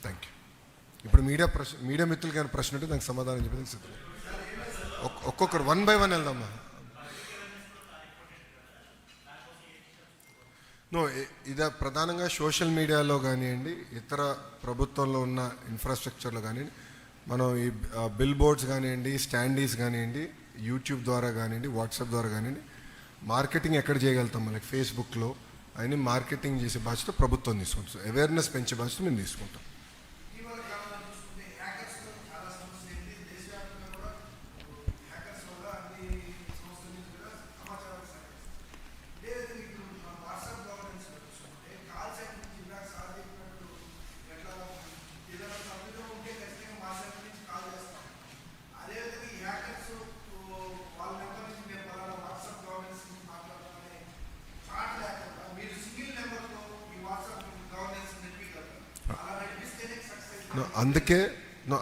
Thank you. ఇప్పుడు మీడియా మిత్రులకి ఏమైనా ప్రశ్న ఉంటే దానికి సమాధానం చెప్పేది సిద్ధం. ఒక్కొక్కరు 1 by 1 వెళ్దామా? ఇది ప్రధానంగా సోషల్ మీడియాలో కానివ్వండి, ఇతర ప్రభుత్వంలో ఉన్న ఇన్ఫ్రాస్ట్రక్చర్లో కానివ్వండి, మనం ఈ బిల్ బోర్డ్స్ కానివ్వండి, స్టాండీస్ కానివ్వండి, యూట్యూబ్ ద్వారా కానివ్వండి, వాట్సాప్ ద్వారా కానివ్వండి, మార్కెటింగ్ ఎక్కడ చేయగలుగుతాం? లైక్ ఫేస్బుక్లో అవన్నీ మార్కెటింగ్ చేసే బాధ్యత ప్రభుత్వం తీసుకుంటాం. సో అవేర్నెస్ పెంచే బాధ్యత మేము తీసుకుంటాం.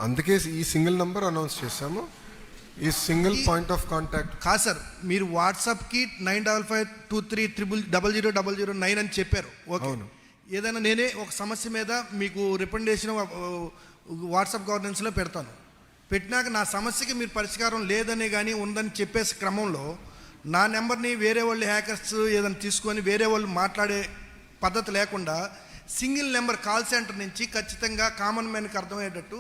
అందుకే ఈ సింగిల్ నంబర్ అనౌన్స్ చేశాము. ఈ సింగిల్ పాయింట్ ఆఫ్ కాంటాక్ట్ కాదు సార్, మీరు వాట్సాప్కి 9552300009 అని చెప్పారు. ఓకే, ఏదైనా నేనే ఒక సమస్య మీద మీకు రికమెండేషన్ వాట్సాప్ గవర్నెన్స్లో పెడతాను. పెట్టినాక నా సమస్యకి మీరు పరిష్కారం లేదని కానీ ఉందని చెప్పేసి క్రమంలో నా నెంబర్ని వేరే వాళ్ళు హ్యాకర్స్ ఏదైనా తీసుకొని వేరే వాళ్ళు మాట్లాడే పద్ధతి లేకుండా సింగిల్ నెంబర్ కాల్ సెంటర్ నుంచి ఖచ్చితంగా కామన్ మ్యాన్కి అర్థమయ్యేటట్టు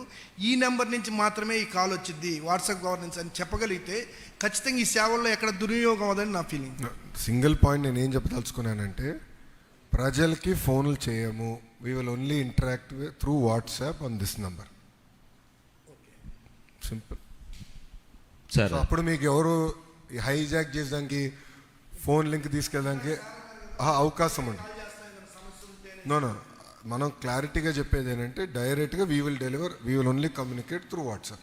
ఈ నెంబర్ నుంచి మాత్రమే ఈ కాల్ వచ్చింది వాట్సాప్ గవర్నెన్స్ అని చెప్పగలిగితే ఖచ్చితంగా ఈ సేవల్లో ఎక్కడ దుర్వినియోగం అవ్వదని నా ఫీలింగ్. సింగిల్ పాయింట్ నేను ఏం చెప్పదలుచుకున్నానంటే, ప్రజలకి ఫోన్లు చేయము. We will only interact through WhatsApp on this number. Simple sir. అప్పుడు మీకు ఎవరు హైజాక్ చేయడానికి, ఫోన్ లింక్ తీసుకెళ్ళడానికి అవకాశం ఉండదు. నో మనం క్లారిటీగా చెప్పేది ఏంటంటే, డైరెక్ట్గా we will only communicate through WhatsApp.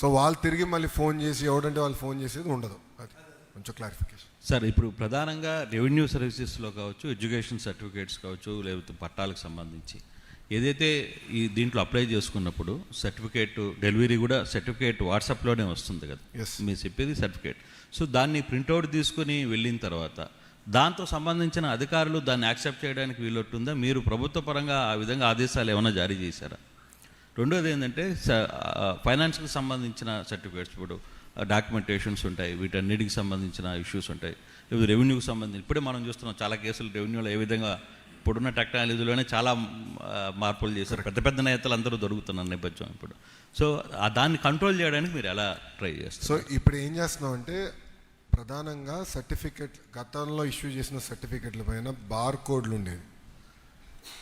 So వాళ్ళు తిరిగి మళ్ళీ ఫోన్ చేసి ఎవడంటే వాళ్ళు ఫోన్ చేసేది ఉండదు. అది కొంచెం క్లారిఫికేషన్ సార్. ఇప్పుడు ప్రధానంగా రెవెన్యూ సర్వీసెస్లో కావచ్చు, ఎడ్యుకేషన్ సర్టిఫికేట్స్ కావచ్చు, లేకపోతే పట్టాలకు సంబంధించి ఏదైతే ఈ దీంట్లో అప్లై చేసుకున్నప్పుడు సర్టిఫికేట్ డెలివరీ కూడా సర్టిఫికేట్ వాట్సాప్లోనే వస్తుంది కదా, మీరు చెప్పేది సర్టిఫికేట్. సో దాన్ని ప్రింట్అవుట్ తీసుకుని వెళ్ళిన తర్వాత దాంతో సంబంధించిన అధికారులు దాన్ని యాక్సెప్ట్ చేయడానికి వీలుంటుందా? మీరు ప్రభుత్వ పరంగా ఆ విధంగా ఆదేశాలు ఏమైనా జారీ చేశారా? రెండోది ఏంటంటే, ఫైనాన్స్కి సంబంధించిన సర్టిఫికేట్స్, ఇప్పుడు డాక్యుమెంటేషన్స్ ఉంటాయి, వీటన్నిటికి సంబంధించిన ఇష్యూస్ ఉంటాయి. లేకపోతే రెవెన్యూకి సంబంధించి ఇప్పుడే మనం చూస్తున్నాం చాలా కేసులు రెవెన్యూలో ఏ విధంగా ఇప్పుడున్న టెక్నాలజీలోనే చాలా మార్పులు చేశారు. పెద్ద పెద్ద నేతలు అందరూ దొరుకుతున్నారు నేపథ్యం ఇప్పుడు. సో దాన్ని కంట్రోల్ చేయడానికి మీరు ఎలా ట్రై చేస్తారు? సో ఇప్పుడు ఏం చేస్తున్నాం అంటే ప్రధానంగా సర్టిఫికెట్, గతంలో ఇష్యూ చేసిన సర్టిఫికెట్ల పైన బార్ కోడ్లు ఉండేది.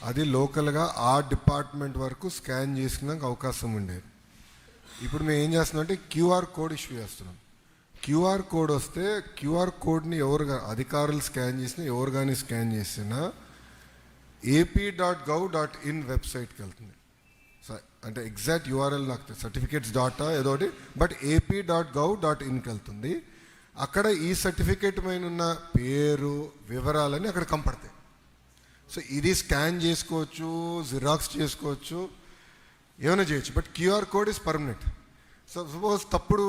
అది లోకల్గా ఆ డిపార్ట్మెంట్ వరకు స్కాన్ చేసుకునే అవకాశం ఉండేది. ఇప్పుడు మేము ఏం చేస్తున్నాం అంటే క్యూఆర్ కోడ్ ఇష్యూ చేస్తున్నాం. క్యూఆర్ కోడ్ వస్తే క్యూఆర్ కోడ్ని అధికారులు స్కాన్ చేసినా, ఎవరు కానీ స్కాన్ చేసినా AP.gov.in వెబ్సైట్కి వెళ్తుంది. అంటే ఎగ్జాక్ట్ యూఆర్ఎల్ నాకు సర్టిఫికేట్స్ డాటా ఏదోటి, బట్ AP.gov.inకి వెళ్తుంది. అక్కడ ఈ సర్టిఫికేట్ పైన ఉన్న పేరు వివరాలని అక్కడ కంపడతాయి. సో ఇది స్కాన్ చేసుకోవచ్చు, జిరాక్స్ చేసుకోవచ్చు, ఏమైనా చేయొచ్చు. But QR code is permanent. So suppose తప్పుడు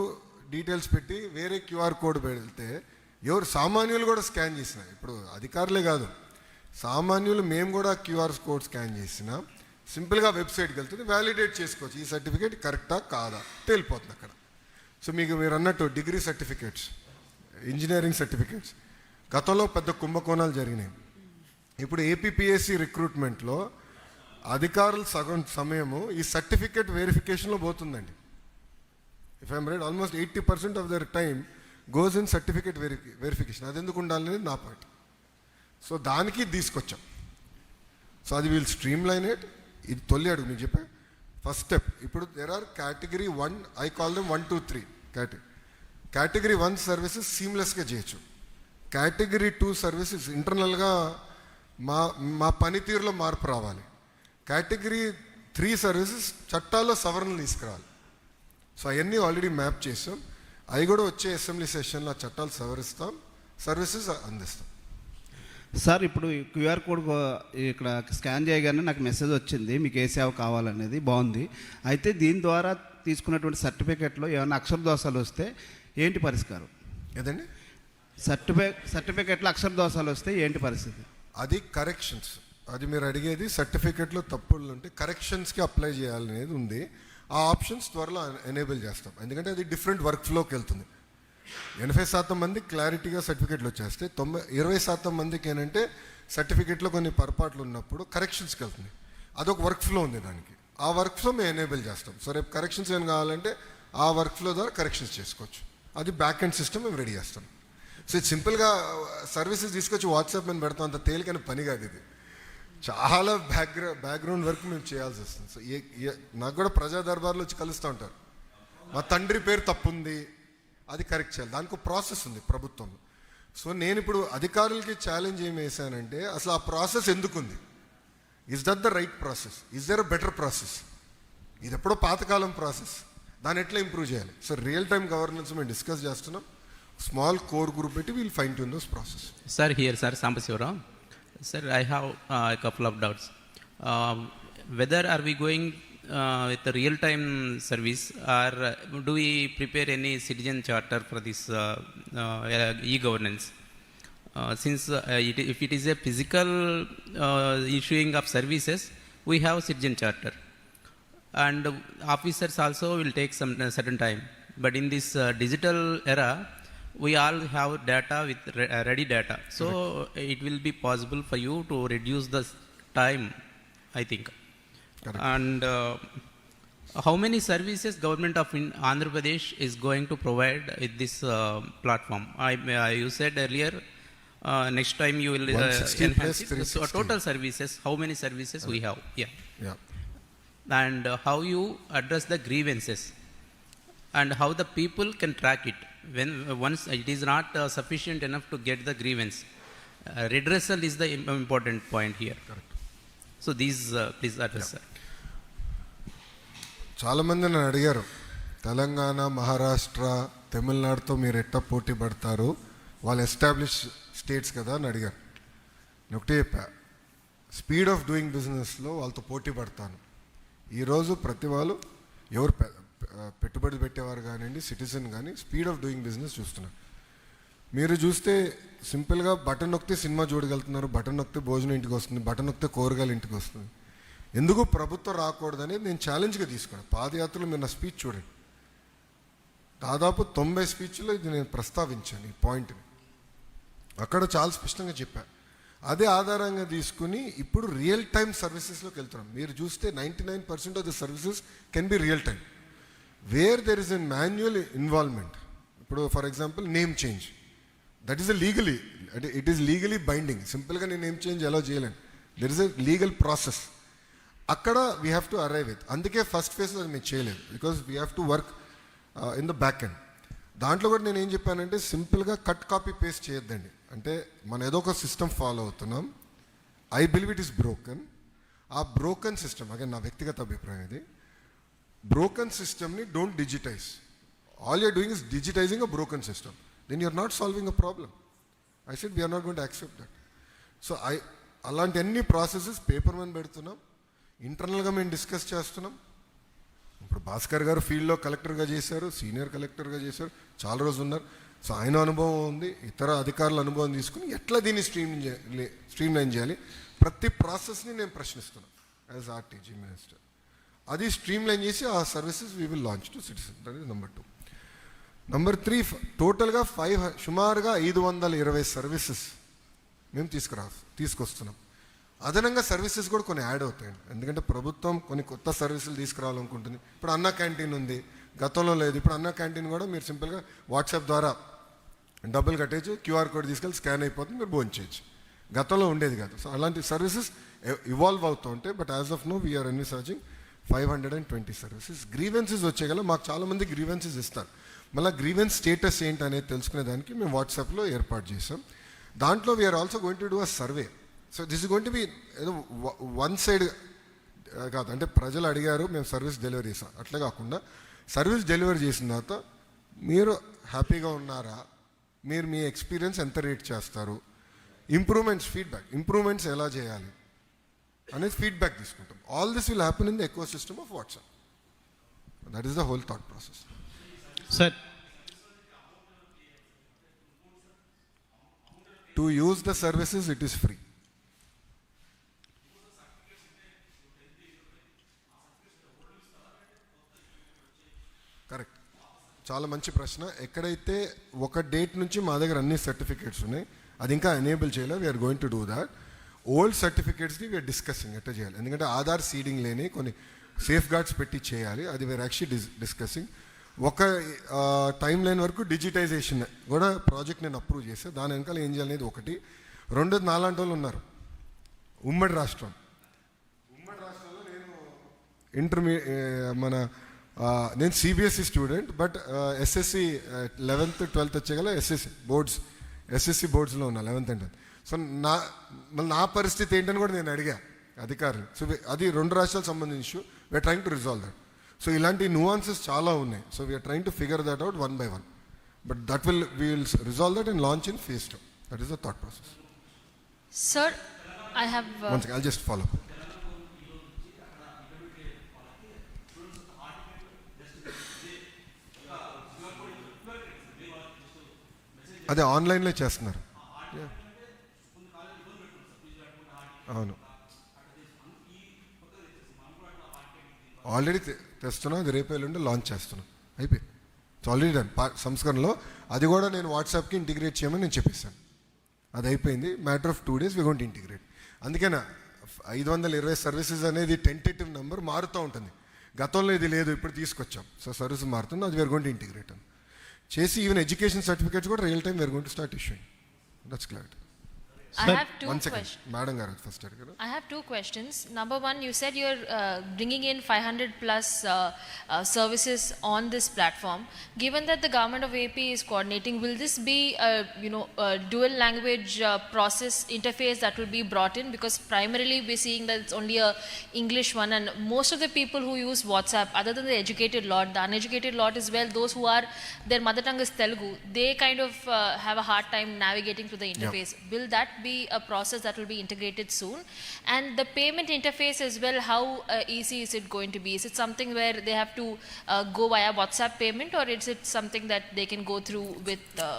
డీటెయిల్స్ పెట్టి వేరే క్యూఆర్ కోడ్ పెడితే ఎవరు సామాన్యులు కూడా స్కాన్ చేసిన, ఇప్పుడు అధికారులే కాదు సామాన్యులు మేము కూడా క్యూఆర్ కోడ్ స్కాన్ చేసినా సింపుల్గా వెబ్సైట్కి వెళ్తుంది, వ్యాలిడేట్ చేసుకోవచ్చు. ఈ సర్టిఫికేట్ కరెక్టా కాదా తేలిపోతుంది అక్కడ. సో మీరు అన్నట్టు డిగ్రీ సర్టిఫికేట్స్, ఇంజనీరింగ్ సర్టిఫికేట్స్ గతంలో పెద్ద కుంభకోణాలు జరిగినాయి. ఇప్పుడు ఏపీపీఎస్సీ రిక్రూట్మెంట్లో అధికారులు సగం సమయము ఈ సర్టిఫికేట్ వెరిఫికేషన్లో పోతుందండి. If I'm right, almost 80% of their time goes in certificate verification. అది ఎందుకు ఉండాలనేది నా పాయింట్. సో దానికి తీసుకొచ్చాం. సో అది వీల్ స్ట్రీమ్ లైన్ ఇట్. ఇది తొలి అడుగు మీకు చెప్పా, ఫస్ట్ స్టెప్. ఇప్పుడు there are category 1, I call them 1, 2, 3 category 1 services సీమ్లెస్గా చేయొచ్చు. కేటగిరీ 2 సర్వీసెస్ ఇంటర్నల్గా మా పనితీరులో మార్పు రావాలి. కేటగిరీ 3 సర్వీసెస్ చట్టాల్లో సవరణలు తీసుకురావాలి. సో అవన్నీ ఆల్రెడీ మ్యాప్ చేసాం. అవి కూడా వచ్చే అసెంబ్లీ సెషన్లో చట్టాలు సవరిస్తాం, సర్వీసెస్ అందిస్తాం. సార్, ఇప్పుడు క్యూఆర్ కోడ్ ఇక్కడ స్కాన్ చేయగానే నాకు మెసేజ్ వచ్చింది మీకు ఏ సేవ కావాలనేది, బాగుంది. అయితే దీని ద్వారా తీసుకున్నటువంటి సర్టిఫికెట్లో ఏమైనా అక్షర దోషాలు వస్తే ఏంటి పరిష్కారం? ఏదండి? సర్టిఫికెట్లో అక్షర దోషాలు వస్తే ఏంటి పరిస్థితి? అది కరెక్షన్స్. అది మీరు అడిగేది సర్టిఫికెట్లో తప్పులు ఉంటే కరెక్షన్స్కి అప్లై చేయాలనేది ఉంది. ఆ ఆప్షన్స్ త్వరలో ఎనేబుల్ చేస్తాం. ఎందుకంటే అది డిఫరెంట్ వర్క్ ఫ్లోకి వెళ్తుంది. 80% మంది క్లారిటీగా సర్టిఫికెట్లు వచ్చేస్తే 20% మందికి ఏంటంటే సర్టిఫికెట్లో కొన్ని పొరపాట్లు ఉన్నప్పుడు కరెక్షన్స్కి వెళ్తుంది. అదొక వర్క్ ఫ్లో ఉంది దానికి. ఆ వర్క్ ఫ్లో మేము ఎనేబుల్ చేస్తాం. సో రేపు కరెక్షన్స్ ఏం కావాలంటే ఆ వర్క్ ఫ్లో ద్వారా కరెక్షన్స్ చేసుకోవచ్చు. అది బ్యాక్ ఎండ్ సిస్టమ్ మేము రెడీ చేస్తాం. సో ఇది సింపుల్గా సర్వీసెస్ తీసుకొచ్చి వాట్సాప్ మీద పెడతాం, అంత తేలికైన పని కాదు ఇది. చాలా బ్యాక్గ్రౌండ్ వర్క్ మేము చేయాల్సి వస్తుంది. సో నాకు కూడా ప్రజా దర్బార్లో వచ్చి కలుస్తూ ఉంటారు, మా తండ్రి పేరు తప్పుంది, అది కరెక్ట్ చేయాలి. దానికి ఒక ప్రాసెస్ ఉంది ప్రభుత్వంలో. సో నేను ఇప్పుడు అధికారులకి ఛాలెంజ్ ఏం వేసానంటే అసలు ఆ ప్రాసెస్ ఎందుకుంది, is that the right process, is there a better process? ఇది ఎప్పుడో పాతకాలం ప్రాసెస్, దాన్ని ఎట్లా ఇంప్రూవ్ చేయాలి? సో రియల్ టైమ్ గవర్నెన్స్ మేము డిస్కస్ చేస్తున్నాం. స్మాల్ కోర్ గ్రూప్ పెట్టి we'll fine tune those process. Sir, here, sir, Sampasivaram. Sir, I have a couple of doubts. Whether are we going with the real-time service, or do we prepare any citizen charter for this e-governance? Since if it is a physical issuing of services, we have citizen charter, and officers also will take some certain time. But in this digital era, we all have data with ready data, so it will be possible for you to reduce the time, I think. Correct. And how many services government of Andhra Pradesh is going to provide with this platform? You said earlier next time you will 160 enhance plus it. So 360. total services, how many services we have? Yeah. And how you address the grievances, and how the people can track it when once it is not sufficient enough to get the grievance. Redressal is the important point here. Correct. So these please address. Sir. చాలామంది నన్ను అడిగారు, తెలంగాణ, మహారాష్ట్ర, తమిళనాడుతో మీరు ఎట్టా పోటీ పడతారు, వాళ్ళు establish states కదా అని అడిగారు. నేను ఒకటే చెప్పా, స్పీడ్ ఆఫ్ డూయింగ్ బిజినెస్లో వాళ్ళతో పోటీ పడతాను. ఈరోజు ప్రతి వాళ్ళు ఎవరు పెట్టుబడి పెట్టేవారు కానివ్వండి, సిటిజన్ కానీ స్పీడ్ ఆఫ్ డూయింగ్ బిజినెస్ చూస్తున్నారు. మీరు చూస్తే సింపుల్గా బటన్ నొక్కితే సినిమా చూడగలుగుతున్నారు, బటన్ నొక్కితే భోజనం ఇంటికి వస్తుంది, బటన్ నొక్కితే కూరగాయలు ఇంటికి వస్తుంది. ఎందుకు ప్రభుత్వం రాకూడదనేది నేను ఛాలెంజ్గా తీసుకున్నాను. పాదయాత్రలో మీరు నా స్పీచ్ చూడండి, దాదాపు 90 స్పీచ్లో ఇది నేను ప్రస్తావించాను ఈ పాయింట్ని. అక్కడ చాలా స్పష్టంగా చెప్పాను, అదే ఆధారంగా తీసుకుని ఇప్పుడు రియల్ టైమ్ సర్వీసెస్లోకి వెళ్తున్నాం. మీరు చూస్తే 99% of the services can be real time, where there is an manual involvement. ఇప్పుడు for example name change, that is legally, అంటే ఇట్ ఈస్ లీగలీ బైండింగ్. సింపుల్గా నేను నేమ్ చేంజ్ ఎలా చేయలేను, there is a legal process. అక్కడ we have to arrive with. అందుకే first phase అది మేము చేయలేదు, because we have to work in the back end. దాంట్లో కూడా నేను ఏం చెప్పానంటే సింపుల్గా కట్ కాపీ పేస్ట్ చేయొద్దండి. అంటే మనం ఏదో ఒక సిస్టమ్ ఫాలో అవుతున్నాం, I believe it is broken. ఆ బ్రోకన్ సిస్టమ్, అగే నా వ్యక్తిగత అభిప్రాయం ఇది, బ్రోకన్ సిస్టమ్ని don't digitise. All you're doing is digitising a broken system, then you are not solving a problem. I said we are not going to accept that. So అలాంటి అన్ని processes paper మీద పెడుతున్నాం, ఇంటర్నల్గా మేము డిస్కస్ చేస్తున్నాం. ఇప్పుడు భాస్కర్ గారు ఫీల్డ్లో కలెక్టర్గా చేశారు, సీనియర్ కలెక్టర్గా చేశారు, చాలా రోజులు ఉన్నారు. సో ఆయన అనుభవం ఉంది, ఇతర అధికారుల అనుభవం తీసుకుని ఎట్లా దీన్ని స్ట్రీమ్ లైన్ చేయాలి, ప్రతి ప్రాసెస్ని నేను ప్రశ్నిస్తున్నాను యాజ్ ఆర్టీజీ మినిస్టర్. అది స్ట్రీమ్ లైన్ చేసి ఆ services we will launch to citizen. That is number 2. Number 3, టోటల్గా సుమారుగా 520 సర్వీసెస్ మేము తీసుకొస్తున్నాం. అదనంగా సర్వీసెస్ కూడా కొన్ని యాడ్ అవుతాయండి, ఎందుకంటే ప్రభుత్వం కొన్ని కొత్త సర్వీసులు తీసుకురావాలనుకుంటుంది. ఇప్పుడు అన్న క్యాంటీన్ ఉంది, గతంలో లేదు. ఇప్పుడు అన్న క్యాంటీన్ కూడా మీరు సింపుల్గా వాట్సాప్ ద్వారా డబ్బులు కట్టేయచ్చు, క్యూఆర్ కోడ్ తీసుకెళ్ళి స్కాన్ అయిపోతుంది, మీరు భోజనం చేయొచ్చు. గతంలో ఉండేది కాదు. సో అలాంటి సర్వీసెస్ ఇవాల్వ్ అవుతూ ఉంటాయి. But as of now we are envisaging 520 services. Grievances వచ్చేగల మాకు చాలామంది గ్రీవెన్సెస్ ఇస్తారు. మళ్ళీ గ్రీవెన్స్ స్టేటస్ ఏంటి అనేది తెలుసుకునే దానికి మేము వాట్సాప్లో ఏర్పాటు చేసాం. దాంట్లో we are also going to do a survey. So this is going to be ఏదో వన్ సైడ్ కాదు, అంటే ప్రజలు అడిగారు మేము సర్వీస్ డెలివరీ చేసాం అట్లా కాకుండా, సర్వీస్ డెలివరీ చేసిన తర్వాత మీరు హ్యాపీగా ఉన్నారా, మీరు మీ ఎక్స్పీరియన్స్ ఎంత రేట్ చేస్తారు, ఇంప్రూవ్మెంట్స్ ఎలా చేయాలి అనేది ఫీడ్బ్యాక్ తీసుకుంటాం. All this will happen in the eco system of WhatsApp. That is the whole thought process. Sir, to use the services it is free. Correct, చాలా మంచి ప్రశ్న. ఎక్కడైతే ఒక డేట్ నుంచి మా దగ్గర అన్ని సర్టిఫికేట్స్ ఉన్నాయి, అది ఇంకా ఎనేబుల్ చేయలేదు. We are going to do that. Old సర్టిఫికేట్స్ని వీఆర్ డిస్కసింగ్ ఎట్లా చేయాలి, ఎందుకంటే ఆధార్ సీడింగ్ లేని కొన్ని సేఫ్ గార్డ్స్ పెట్టి చేయాలి. అది వీఆర్ యాక్చువల్లీ డిస్కసింగ్. ఒక టైం లైన్ వరకు డిజిటైజేషన్ కూడా ప్రాజెక్ట్ నేను అప్రూవ్ చేస్తే దాని వెనకాల ఏం చేయాలనేది ఒకటి. రెండోది, నాలాంటి వాళ్ళు ఉన్నారు ఉమ్మడి రాష్ట్రంలో నేను నేను CBSE student, but SSC 11th 12th వచ్చేగల ఎస్ఎస్సి బోర్డ్స్లో ఉన్నా 11th and 12th. సో నా పరిస్థితి ఏంటని కూడా నేను అడిగా అధికారులు. సో అది 2 రాష్ట్రాలకు సంబంధించిన issue. We are trying to resolve that. So ఇలాంటి nuances చాలా ఉన్నాయి. So we are trying to figure that out one by one. But that we will resolve that and launch in phase 2. That is the thought process. Sir, I have... Once again, I'll just follow up. అదే ఆన్లైన్లో చేస్తున్నారు. అవును, already తెస్తున్నాం. అది రేపు ఎల్లుండి launch చేస్తున్నాం. అయిపోయింది, it's already done. సంస్కరణలో అది కూడా నేను వాట్సాప్కి ఇంటిగ్రేట్ చేయమని నేను చెప్పేశాను. అది అయిపోయింది. Matter of 2 days we going to integrate. అందుకనే 520 సర్వీసెస్ అనేది టెంటేటివ్ నెంబర్ మారుతూ ఉంటుంది. గతంలో ఇది లేదు, ఇప్పుడు తీసుకొచ్చాం. సో సర్వీస్ మారుతుంది, అది వీఆర్ గోయింగ్ టు ఇంటిగ్రేట్ అని చేసి ఈవెన్ ఎడ్యుకేషన్ సర్టిఫికేట్స్ కూడా real time we are going to start issuing. That's clarity. I have two questions. Madam Garu, first again. I have 2 questions. Number 1, you said you're bringing in 500 plus services on this platform. Given that the government of AP is coordinating, will this be a dual language process interface that will be brought in? Because primarily we're seeing that it's only a English one, and most of the people who use WhatsApp, other than the educated lot, the uneducated lot as well, those who are their mother tongue is Telugu, they kind of have a hard time navigating through the interface. Yep. Will that be a process that will be integrated soon? And the payment interface as well, how easy is it going to be? Is it something where they have to go via WhatsApp payment, or is it something that they can go through with the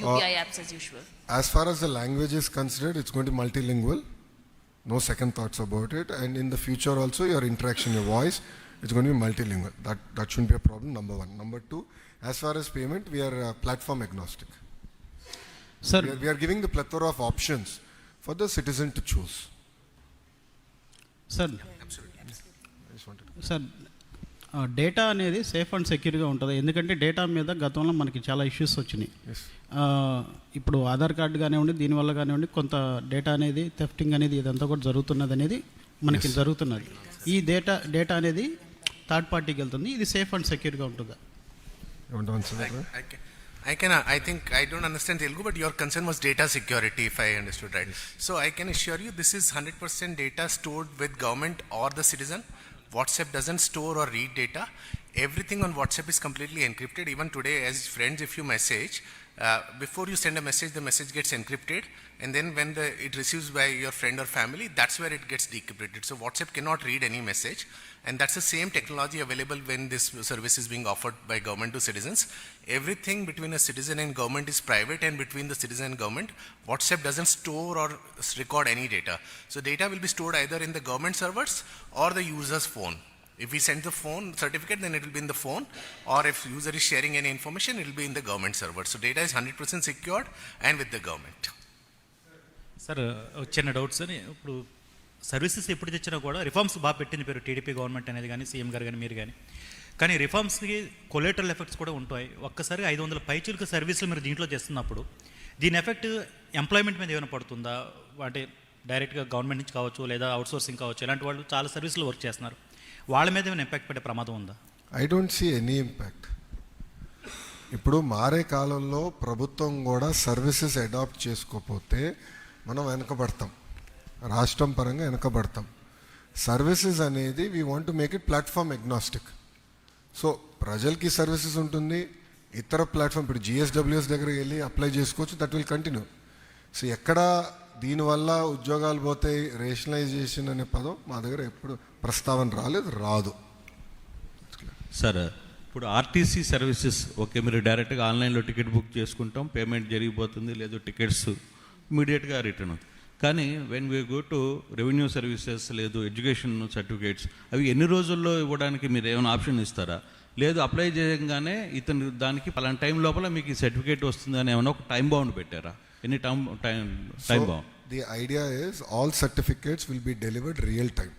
UPI apps as usual? As far as the language is considered, it's going to be multilingual. No second thoughts about it. And in the future also, your interaction, your voice, it's going to be multilingual. That shouldn't be a problem, number 1. Number 2, as far as payment, we are platform agnostic. Sir, we are giving the plethora of options for the citizen to choose. Sir sir data అనేది safe and సెక్యూర్గా ఉంటుంది. ఎందుకంటే data మీద గతంలో మనకి చాలా issues వచ్చినాయి. ఇప్పుడు Aadhaar card కానివ్వండి, దీనివల్ల కానివ్వండి కొంత డేటా అనేది థెఫ్టింగ్ అనేది ఇదంతా కూడా జరుగుతున్నది అనేది మనకి జరుగుతున్నది. ఈ డేటా అనేది థర్డ్ పార్టీకి వెళ్తుంది. ఇది సేఫ్ అండ్ సెక్యూర్గా ఉంటుందా? I think I don't understand Telugu, but your concern was data security, if I understood right. So I can assure you this is 100% data stored with government or the citizen. WhatsApp doesn't store or read data. Everything on WhatsApp is completely encrypted. Even today, as friends, if you message, before you send a message, the message gets encrypted, and then when it receives by your friend or family, that's where it gets decrypted. So WhatsApp cannot read any message, and that's the same technology available when this service is being offered by government to citizens. Everything between a citizen and government is private, and between the citizen and government, WhatsApp doesn't store or record any data. So data will be stored either in the government servers or the user's phone. If we send the phone certificate, then it will be in the phone, or if user is sharing any information, it will be in the government server. So data is 100% secured and with the government. Sir చిన్న doubt sir, ఇప్పుడు services ఎప్పుడు తెచ్చినా కూడా reforms బాగా పెట్టింది పేరు TDP government అనేది కానీ సీఎం గారు కానీ మీరు కానీ రిఫార్మ్స్కి కొలేటరల్ ఎఫెక్ట్స్ కూడా ఉంటాయి. ఒక్కసారి 500 పైచులకు సర్వీసులు మీరు దీంట్లో చేస్తున్నప్పుడు దీని ఎఫెక్ట్ ఎంప్లాయ్మెంట్ మీద ఏమైనా పడుతుందా? అంటే డైరెక్ట్గా గవర్నమెంట్ నుంచి కావచ్చు, లేదా అవుట్సోర్సింగ్ కావచ్చు, ఇలాంటి వాళ్ళు చాలా సర్వీసులు వర్క్ చేస్తున్నారు, వాళ్ళ మీద ఏమైనా ఇంపాక్ట్ పడే ప్రమాదం ఉందా? I don't see any impact. ఇప్పుడు మారే కాలంలో ప్రభుత్వం కూడా సర్వీసెస్ అడాప్ట్ చేసుకోకపోతే మనం వెనకబడతాం, రాష్ట్రం పరంగా వెనకబడతాం. సర్వీసెస్ అనేది we want to make it platform agnostic. So ప్రజలకి సర్వీసెస్ ఉంటుంది, ఇతర ప్లాట్ఫామ్ ఇప్పుడు జిఎస్డబ్ల్యూఎస్ దగ్గరికి వెళ్ళి అప్లై చేసుకోవచ్చు, దట్ విల్ కంటిన్యూ. సో ఎక్కడ దీనివల్ల ఉద్యోగాలు పోతాయి, రేషనలైజేషన్ అనే పదం మా దగ్గర ఎప్పుడు ప్రస్తావన రాదు. సార్ ఇప్పుడు ఆర్టీసీ సర్వీసెస్ ఓకే, మీరు డైరెక్ట్గా ఆన్లైన్లో టికెట్ బుక్ చేసుకుంటాం, పేమెంట్ జరిగిపోతుంది, లేదు టికెట్స్ ఇమీడియట్గా రిటర్న్ అవుతుంది. కానీ when we go to revenue services, లేదు ఎడ్యుకేషన్ సర్టిఫికేట్స్, అవి ఎన్ని రోజుల్లో ఇవ్వడానికి మీరు ఏమైనా ఆప్షన్ ఇస్తారా? లేదు అప్లై చేయగానే ఇతను దానికి పలానా టైం లోపల మీకు ఈ సర్టిఫికేట్ వస్తుంది అని ఏమైనా ఒక టైం బౌండ్ పెట్టారా? ఎన్ని time bound? The idea is all certificates will be delivered real time.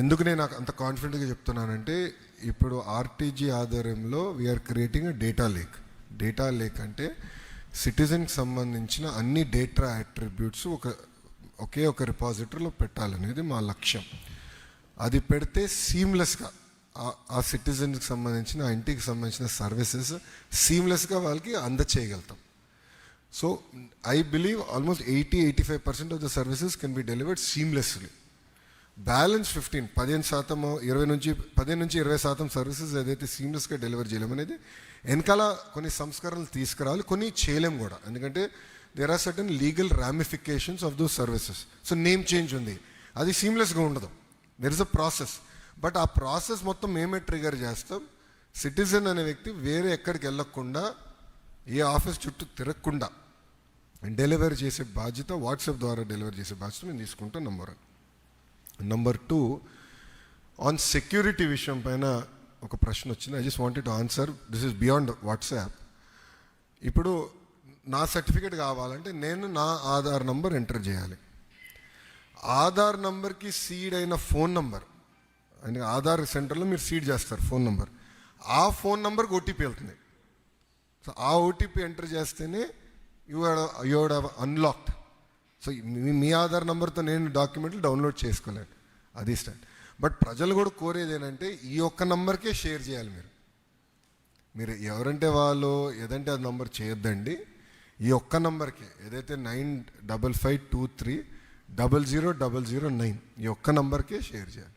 ఎందుకు నేను అంత కాన్ఫిడెంట్గా చెప్తున్నానంటే, ఇప్పుడు ఆర్టీజీ ఆధ్వర్యంలో we are creating a data lake అంటే సిటిజన్కి సంబంధించిన అన్ని డేటా అట్రిబ్యూట్స్ ఒకే ఒక రిపాజిటరీలో పెట్టాలనేది మా లక్ష్యం. అది పెడితే సీమ్లెస్గా ఆ సిటిజన్కి సంబంధించిన, ఆ ఇంటికి సంబంధించిన సర్వీసెస్ సీమ్లెస్గా వాళ్ళకి అందచేయగలుగుతాం. So I believe almost 80-85% of the services can be delivered seamlessly. Balance 15% నుంచి 20% సర్వీసెస్ ఏదైతే సీమ్లెస్గా డెలివర్ చేయలేము అనేది వెనకాల కొన్ని సంస్కరణలు తీసుకురావాలి, కొన్ని చేయలేము కూడా. ఎందుకంటే there are certain legal ramifications of those services. So name change ఉంది, అది సీమ్లెస్గా ఉండదు, there is a process. But ఆ ప్రాసెస్ మొత్తం మేమే ట్రిగర్ చేస్తాం. సిటిజన్ అనే వ్యక్తి వేరే ఎక్కడికి వెళ్ళకుండా, ఏ ఆఫీస్ చుట్టూ తిరగకుండా డెలివరీ చేసే బాధ్యత, వాట్సాప్ ద్వారా డెలివరీ చేసే బాధ్యత మేము తీసుకుంటాం. నెంబర్ 2, ఆన్ సెక్యూరిటీ విషయం పైన ఒక ప్రశ్న వచ్చింది. I just wanted to answer. This is beyond WhatsApp. ఇప్పుడు నా సర్టిఫికేట్ కావాలంటే నేను నా ఆధార్ నంబర్ ఎంటర్ చేయాలి. ఆధార్ నంబర్కి సీడ్ అయిన ఫోన్ నంబర్, అంటే ఆధార్ సెంటర్లో మీరు సీడ్ చేస్తారు ఫోన్ నంబర్, ఆ ఫోన్ నంబర్కి ఓటీపీ వెళ్తుంది. సో ఆ ఓటీపీ ఎంటర్ చేస్తేనే యూ హ్యావ్ అన్లాక్డ్. సో మీ ఆధార్ నెంబర్తో నేను డాక్యుమెంట్లు డౌన్లోడ్ చేసుకోలేను, అది స్టాండ్. బట్ ప్రజలు కూడా కోరేది ఏంటంటే ఈ ఒక్క నంబర్కే షేర్ చేయాలి. మీరు ఎవరంటే వాళ్ళు ఏదంటే అది నంబర్ చేయొద్దండి, ఈ ఒక్క నంబర్కే, ఏదైతే 955523000009 ఈ ఒక్క నంబర్కే షేర్ చేయాలి.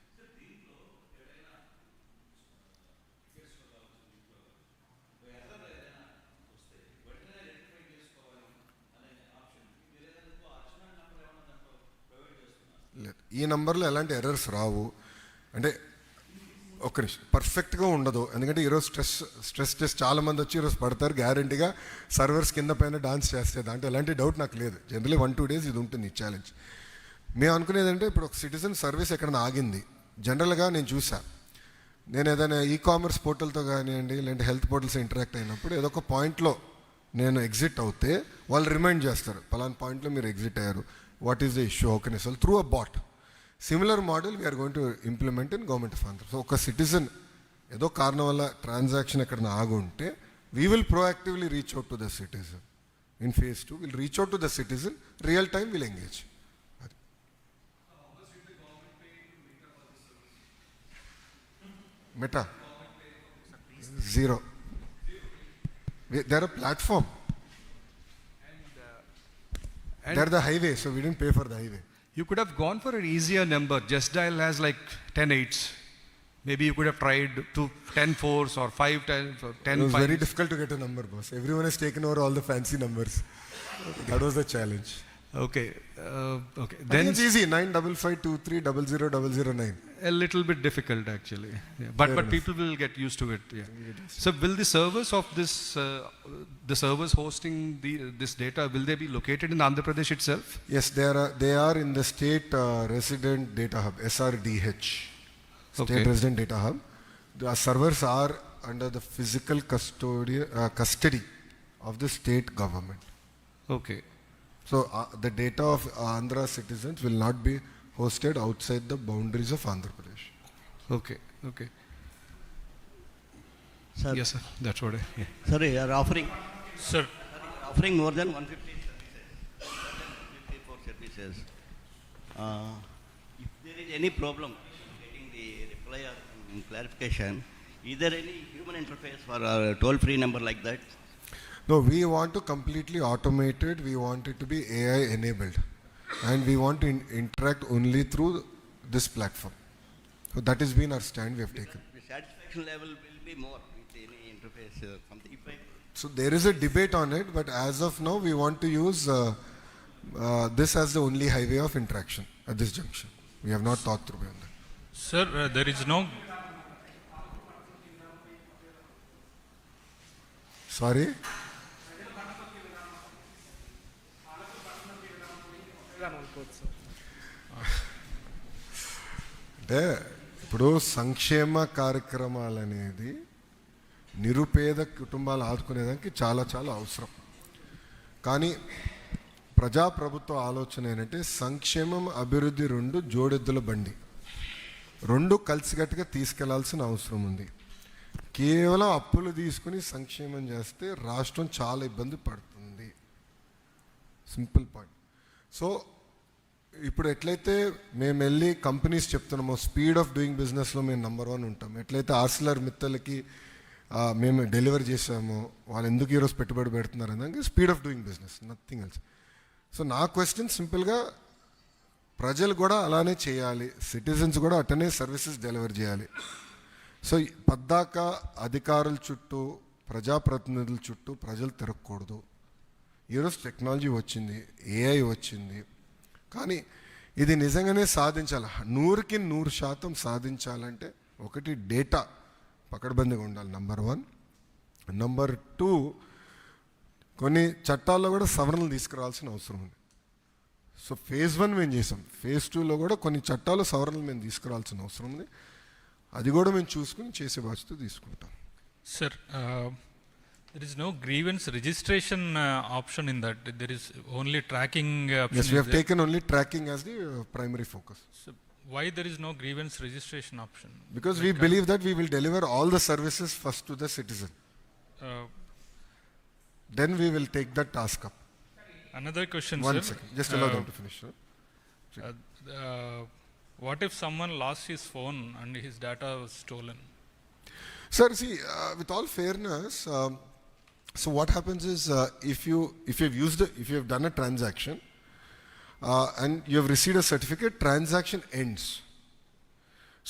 లేదు, ఈ నెంబర్లో ఎలాంటి ఎర్రర్స్ రావు. అంటే ఒక్క నిమిషం, పర్ఫెక్ట్గా ఉండదు. ఎందుకంటే ఈరోజు స్ట్రెస్ టెస్ట్ చాలామంది వచ్చి ఈరోజు పడతారు, గ్యారంటీగా సర్వర్స్ కింద పైన డాన్స్ చేస్తే దాంట్లో ఎలాంటి డౌట్ నాకు లేదు. జనరలీ 1-2 days ఇది ఉంటుంది, ఈ ఛాలెంజ్. మేము అనుకునేది అంటే, ఇప్పుడు ఒక సిటిజన్ సర్వీస్ ఎక్కడైనా ఆగింది, జనరల్గా నేను నేను ఏదైనా కామర్స్ పోర్టల్తో కానివ్వండి, లేదంటే హెల్త్ పోర్టల్స్ ఇంటరాక్ట్ అయినప్పుడు ఏదో ఒక పాయింట్లో నేను ఎగ్జిట్ అవుతే వాళ్ళు రిమైండ్ చేస్తారు పలానా పాయింట్లో మీరు ఎగ్జిట్ అయ్యారు, what is the issue, how can I solve through a bot. Similar model we are going to implement in government of Andhra. So ఒక సిటిజన్ ఏదో కారణం వల్ల ట్రాన్సాక్షన్ ఎక్కడ ఆగుంటే we will proactively reach out to the citizen. In phase 2 will reach out to the citizen, real time will engage. Meta? Zero. They're a platform. They're the highway, so we didn't pay for the highway. You could have gone for an easier number. Just Dial has like 10 8s. Maybe you could have tried 10 4s or 5 10 or 10 It was 5s. very difficult to get a number, boss. Everyone has taken over all the fancy numbers. That was the challenge. Okay. Okay. Then Then it's easy. 955230009. a little bit difficult actually. Yeah. But Fair enough. people will get used to it. Yeah. So will the servers of this, the servers hosting this data, will they be located in Andhra Pradesh itself? Yes, they are in the state resident data hub, SRDH. State Okay. resident data hub. The servers are under the physical custody of the state government. Okay. So the data of Andhra citizens will not be hosted outside the boundaries of Andhra Pradesh. Okay. Okay. Sir, Yes, sir. That's what I. Yeah. sir, you are offering more than 150 services. If there is any problem getting the reply or clarification, is there any human interface for a toll-free number like that? No, we want to completely automate it. We want it to be AI enabled. And we want to interact only through this platform. So that has been our stand we have taken. The satisfaction level will be more with any interface. Something. If I So there is a debate on it, but as of now, we want to use this as the only highway of interaction at this junction. We have not thought through beyond that. Sir, there is no. Sorry? అంటే ఇప్పుడు సంక్షేమ కార్యక్రమాలు అనేది నిరుపేద కుటుంబాలు ఆదుకునేదానికి చాలా చాలా అవసరం. కానీ ప్రజాప్రభుత్వ ఆలోచన ఏంటంటే సంక్షేమం అభివృద్ధి రెండు జోడెద్దుల బండి, రెండు కలిసికట్టుగా తీసుకెళ్లాల్సిన అవసరం ఉంది. కేవలం అప్పులు తీసుకుని సంక్షేమం చేస్తే రాష్ట్రం చాలా ఇబ్బంది పడుతుంది. Simple point. సో ఇప్పుడు ఎట్లయితే మేము వెళ్ళి కంపెనీస్ చెప్తున్నామో స్పీడ్ ఆఫ్ డూయింగ్ బిజినెస్లో మేము నెంబర్ 1 ఉంటాం, ఎట్లయితే ఆర్సిలర్ మిత్తలకి మేము డెలివర్ చేసామో వాళ్ళు ఎందుకు ఈరోజు పెట్టుబడి పెడుతున్నారు అంటే speed of doing business, nothing else. So నా క్వశ్చన్ సింపుల్గా ప్రజలు కూడా అలానే చేయాలి, సిటిజన్స్ కూడా అటనే సర్వీసెస్ డెలివర్ చేయాలి. సో పద్దాక అధికారుల చుట్టూ ప్రజాప్రతినిధుల చుట్టూ ప్రజలు తిరగకూడదు. ఈరోజు టెక్నాలజీ వచ్చింది, ఏఐ వచ్చింది, కానీ ఇది నిజంగానే సాధించాలి. 100కి 100% సాధించాలంటే ఒకటి డేటా పకడ్బందీగా ఉండాలి, నెంబర్ 1. నెంబర్ 2, కొన్ని చట్టాల్లో కూడా సవరణలు తీసుకురావాల్సిన అవసరం ఉంది. సో phase 1 మేము చేసాం, phase 2లో కూడా కొన్ని చట్టాలు సవరణలు మేము తీసుకురావాల్సిన అవసరం ఉంది. అది కూడా మేము చూసుకుని చేసే బాధ్యత తీసుకుంటాం. Sir, there is no grievance registration option in that. There is only tracking option. Yes, we have taken only tracking as the primary focus. So why there is no grievance registration option? Because we believe that we will deliver all the services first to the citizen. Then we will take that task up. Another question, One sir. second, just allow them to finish. Sir. What if someone lost his phone and his data was stolen? Sir, see, with all fairness, so what happens is if you have done a transaction and you have received a certificate, transaction ends.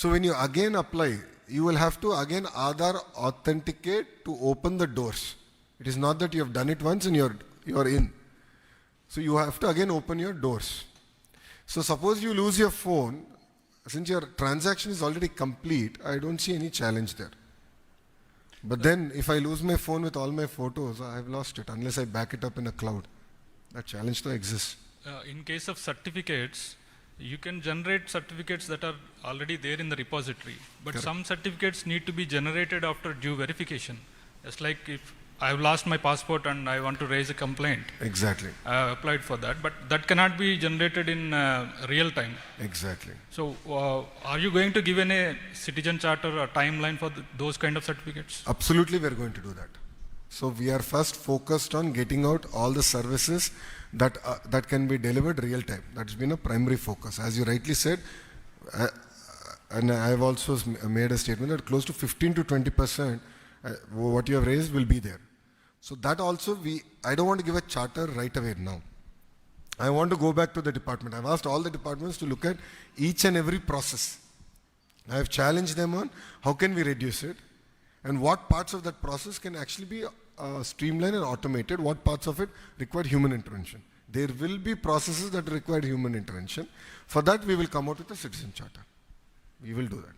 So when you again apply, you will have to again Aadhaar authenticate to open the doors. It is not that you have done it once and you are in. So you have to again open your doors. So suppose you lose your phone, since your transaction is already complete, I don't see any challenge there. But then if I lose my phone with all my photos, I have lost it unless I back it up in a cloud. That challenge still exists. In case of certificates, you can generate certificates that are already there in the repository, but Correct. some certificates need to be generated after due verification. Just like if I've lost my passport and I want to raise a complaint. Exactly. I applied for that, but that cannot be generated in real time. Exactly. So, are you going to give any citizen charter or timeline for those kind of certificates? Absolutely, we are going to do that. So we are first focused on getting out all the services that can be delivered real time. That's been a primary focus. As you rightly said, and I have also made a statement that close to 15 to 20% what you have raised will be there. So that also I don't want to give a charter right away now. I want to go back to the department. I've asked all the departments to look at each and every process. I have challenged them on how can we reduce it and what parts of that process can actually be streamlined and automated, what parts of it require human intervention. There will be processes that require human intervention. For that, we will come out with a citizen charter. We will do that.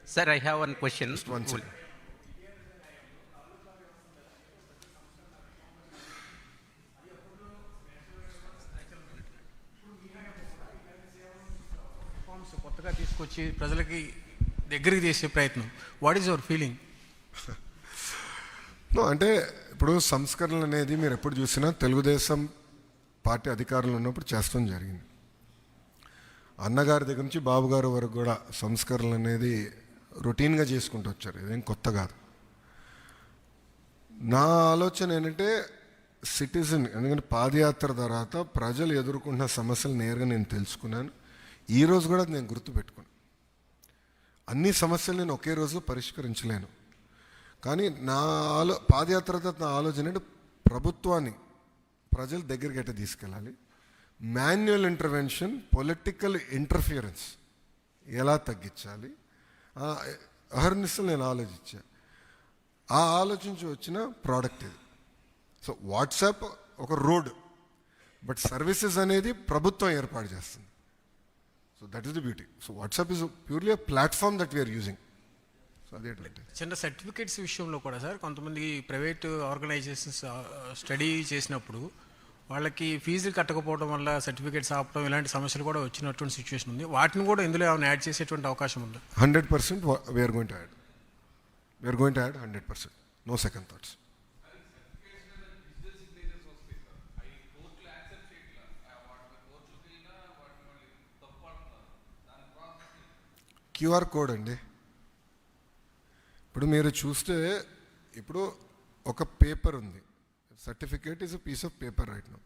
Sir, I have one question. Just one second. కొత్తగా తీసుకొచ్చి ప్రజలకి దగ్గరికి చేసే ప్రయత్నం. What is your feeling? అంటే ఇప్పుడు సంస్కరణలు అనేది మీరు ఎప్పుడు చూసినా తెలుగుదేశం పార్టీ అధికారంలో ఉన్నప్పుడు చేస్తాం జరిగింది. అన్నగారి దగ్గర నుంచి బాబు గారు వరకు కూడా సంస్కరణలు అనేది రొటీన్గా చేసుకుంటూ వచ్చారు. ఇదేం కొత్త కాదు. నా ఆలోచన ఏంటంటే సిటిజన్, ఎందుకంటే పాదయాత్ర తర్వాత ప్రజలు ఎదుర్కొంటున్న సమస్యలు నేరుగా నేను తెలుసుకున్నాను. ఈరోజు కూడా నేను గుర్తుపెట్టుకున్నాను. అన్ని సమస్యలు నేను ఒకే రోజు పరిష్కరించలేను. కానీ పాదయాత్ర తర్వాత నా ఆలోచన అంటే ప్రభుత్వాన్ని ప్రజల దగ్గరికి ఎట్లా తీసుకెళ్ళాలి, మాన్యువల్ ఇంటర్వెన్షన్, పొలిటికల్ ఇంటర్ఫియరెన్స్ ఎలా తగ్గించాలి, అహర్నిశలు నేను ఆలోచించాను. ఆ ఆలోచించి వచ్చిన ప్రోడక్ట్ ఇది. సో వాట్సాప్ ఒక రోడ్, బట్ సర్వీసెస్ అనేది ప్రభుత్వం ఏర్పాటు చేస్తుంది. So that is the beauty. So WhatsApp is purely a platform that we are using. So అదే చిన్న సర్టిఫికేట్స్ విషయంలో కూడా సార్ కొంతమంది ప్రైవేట్ ఆర్గనైజేషన్స్ స్టడీ చేసినప్పుడు వాళ్ళకి ఫీజులు కట్టకపోవడం వల్ల సర్టిఫికేట్స్ ఆపడం ఇలాంటి సమస్యలు కూడా వచ్చినటువంటి సిచ్యువేషన్ ఉంది. వాటిని కూడా ఇందులో ఏమైనా యాడ్ చేసేటువంటి అవకాశం ఉందా? 100% we are going to add. We are going to add 100%. No second thoughts. QR code అండి. ఇప్పుడు మీరు చూస్తే ఇప్పుడు ఒక పేపర్ ఉంది. Certificate is a piece of paper right now.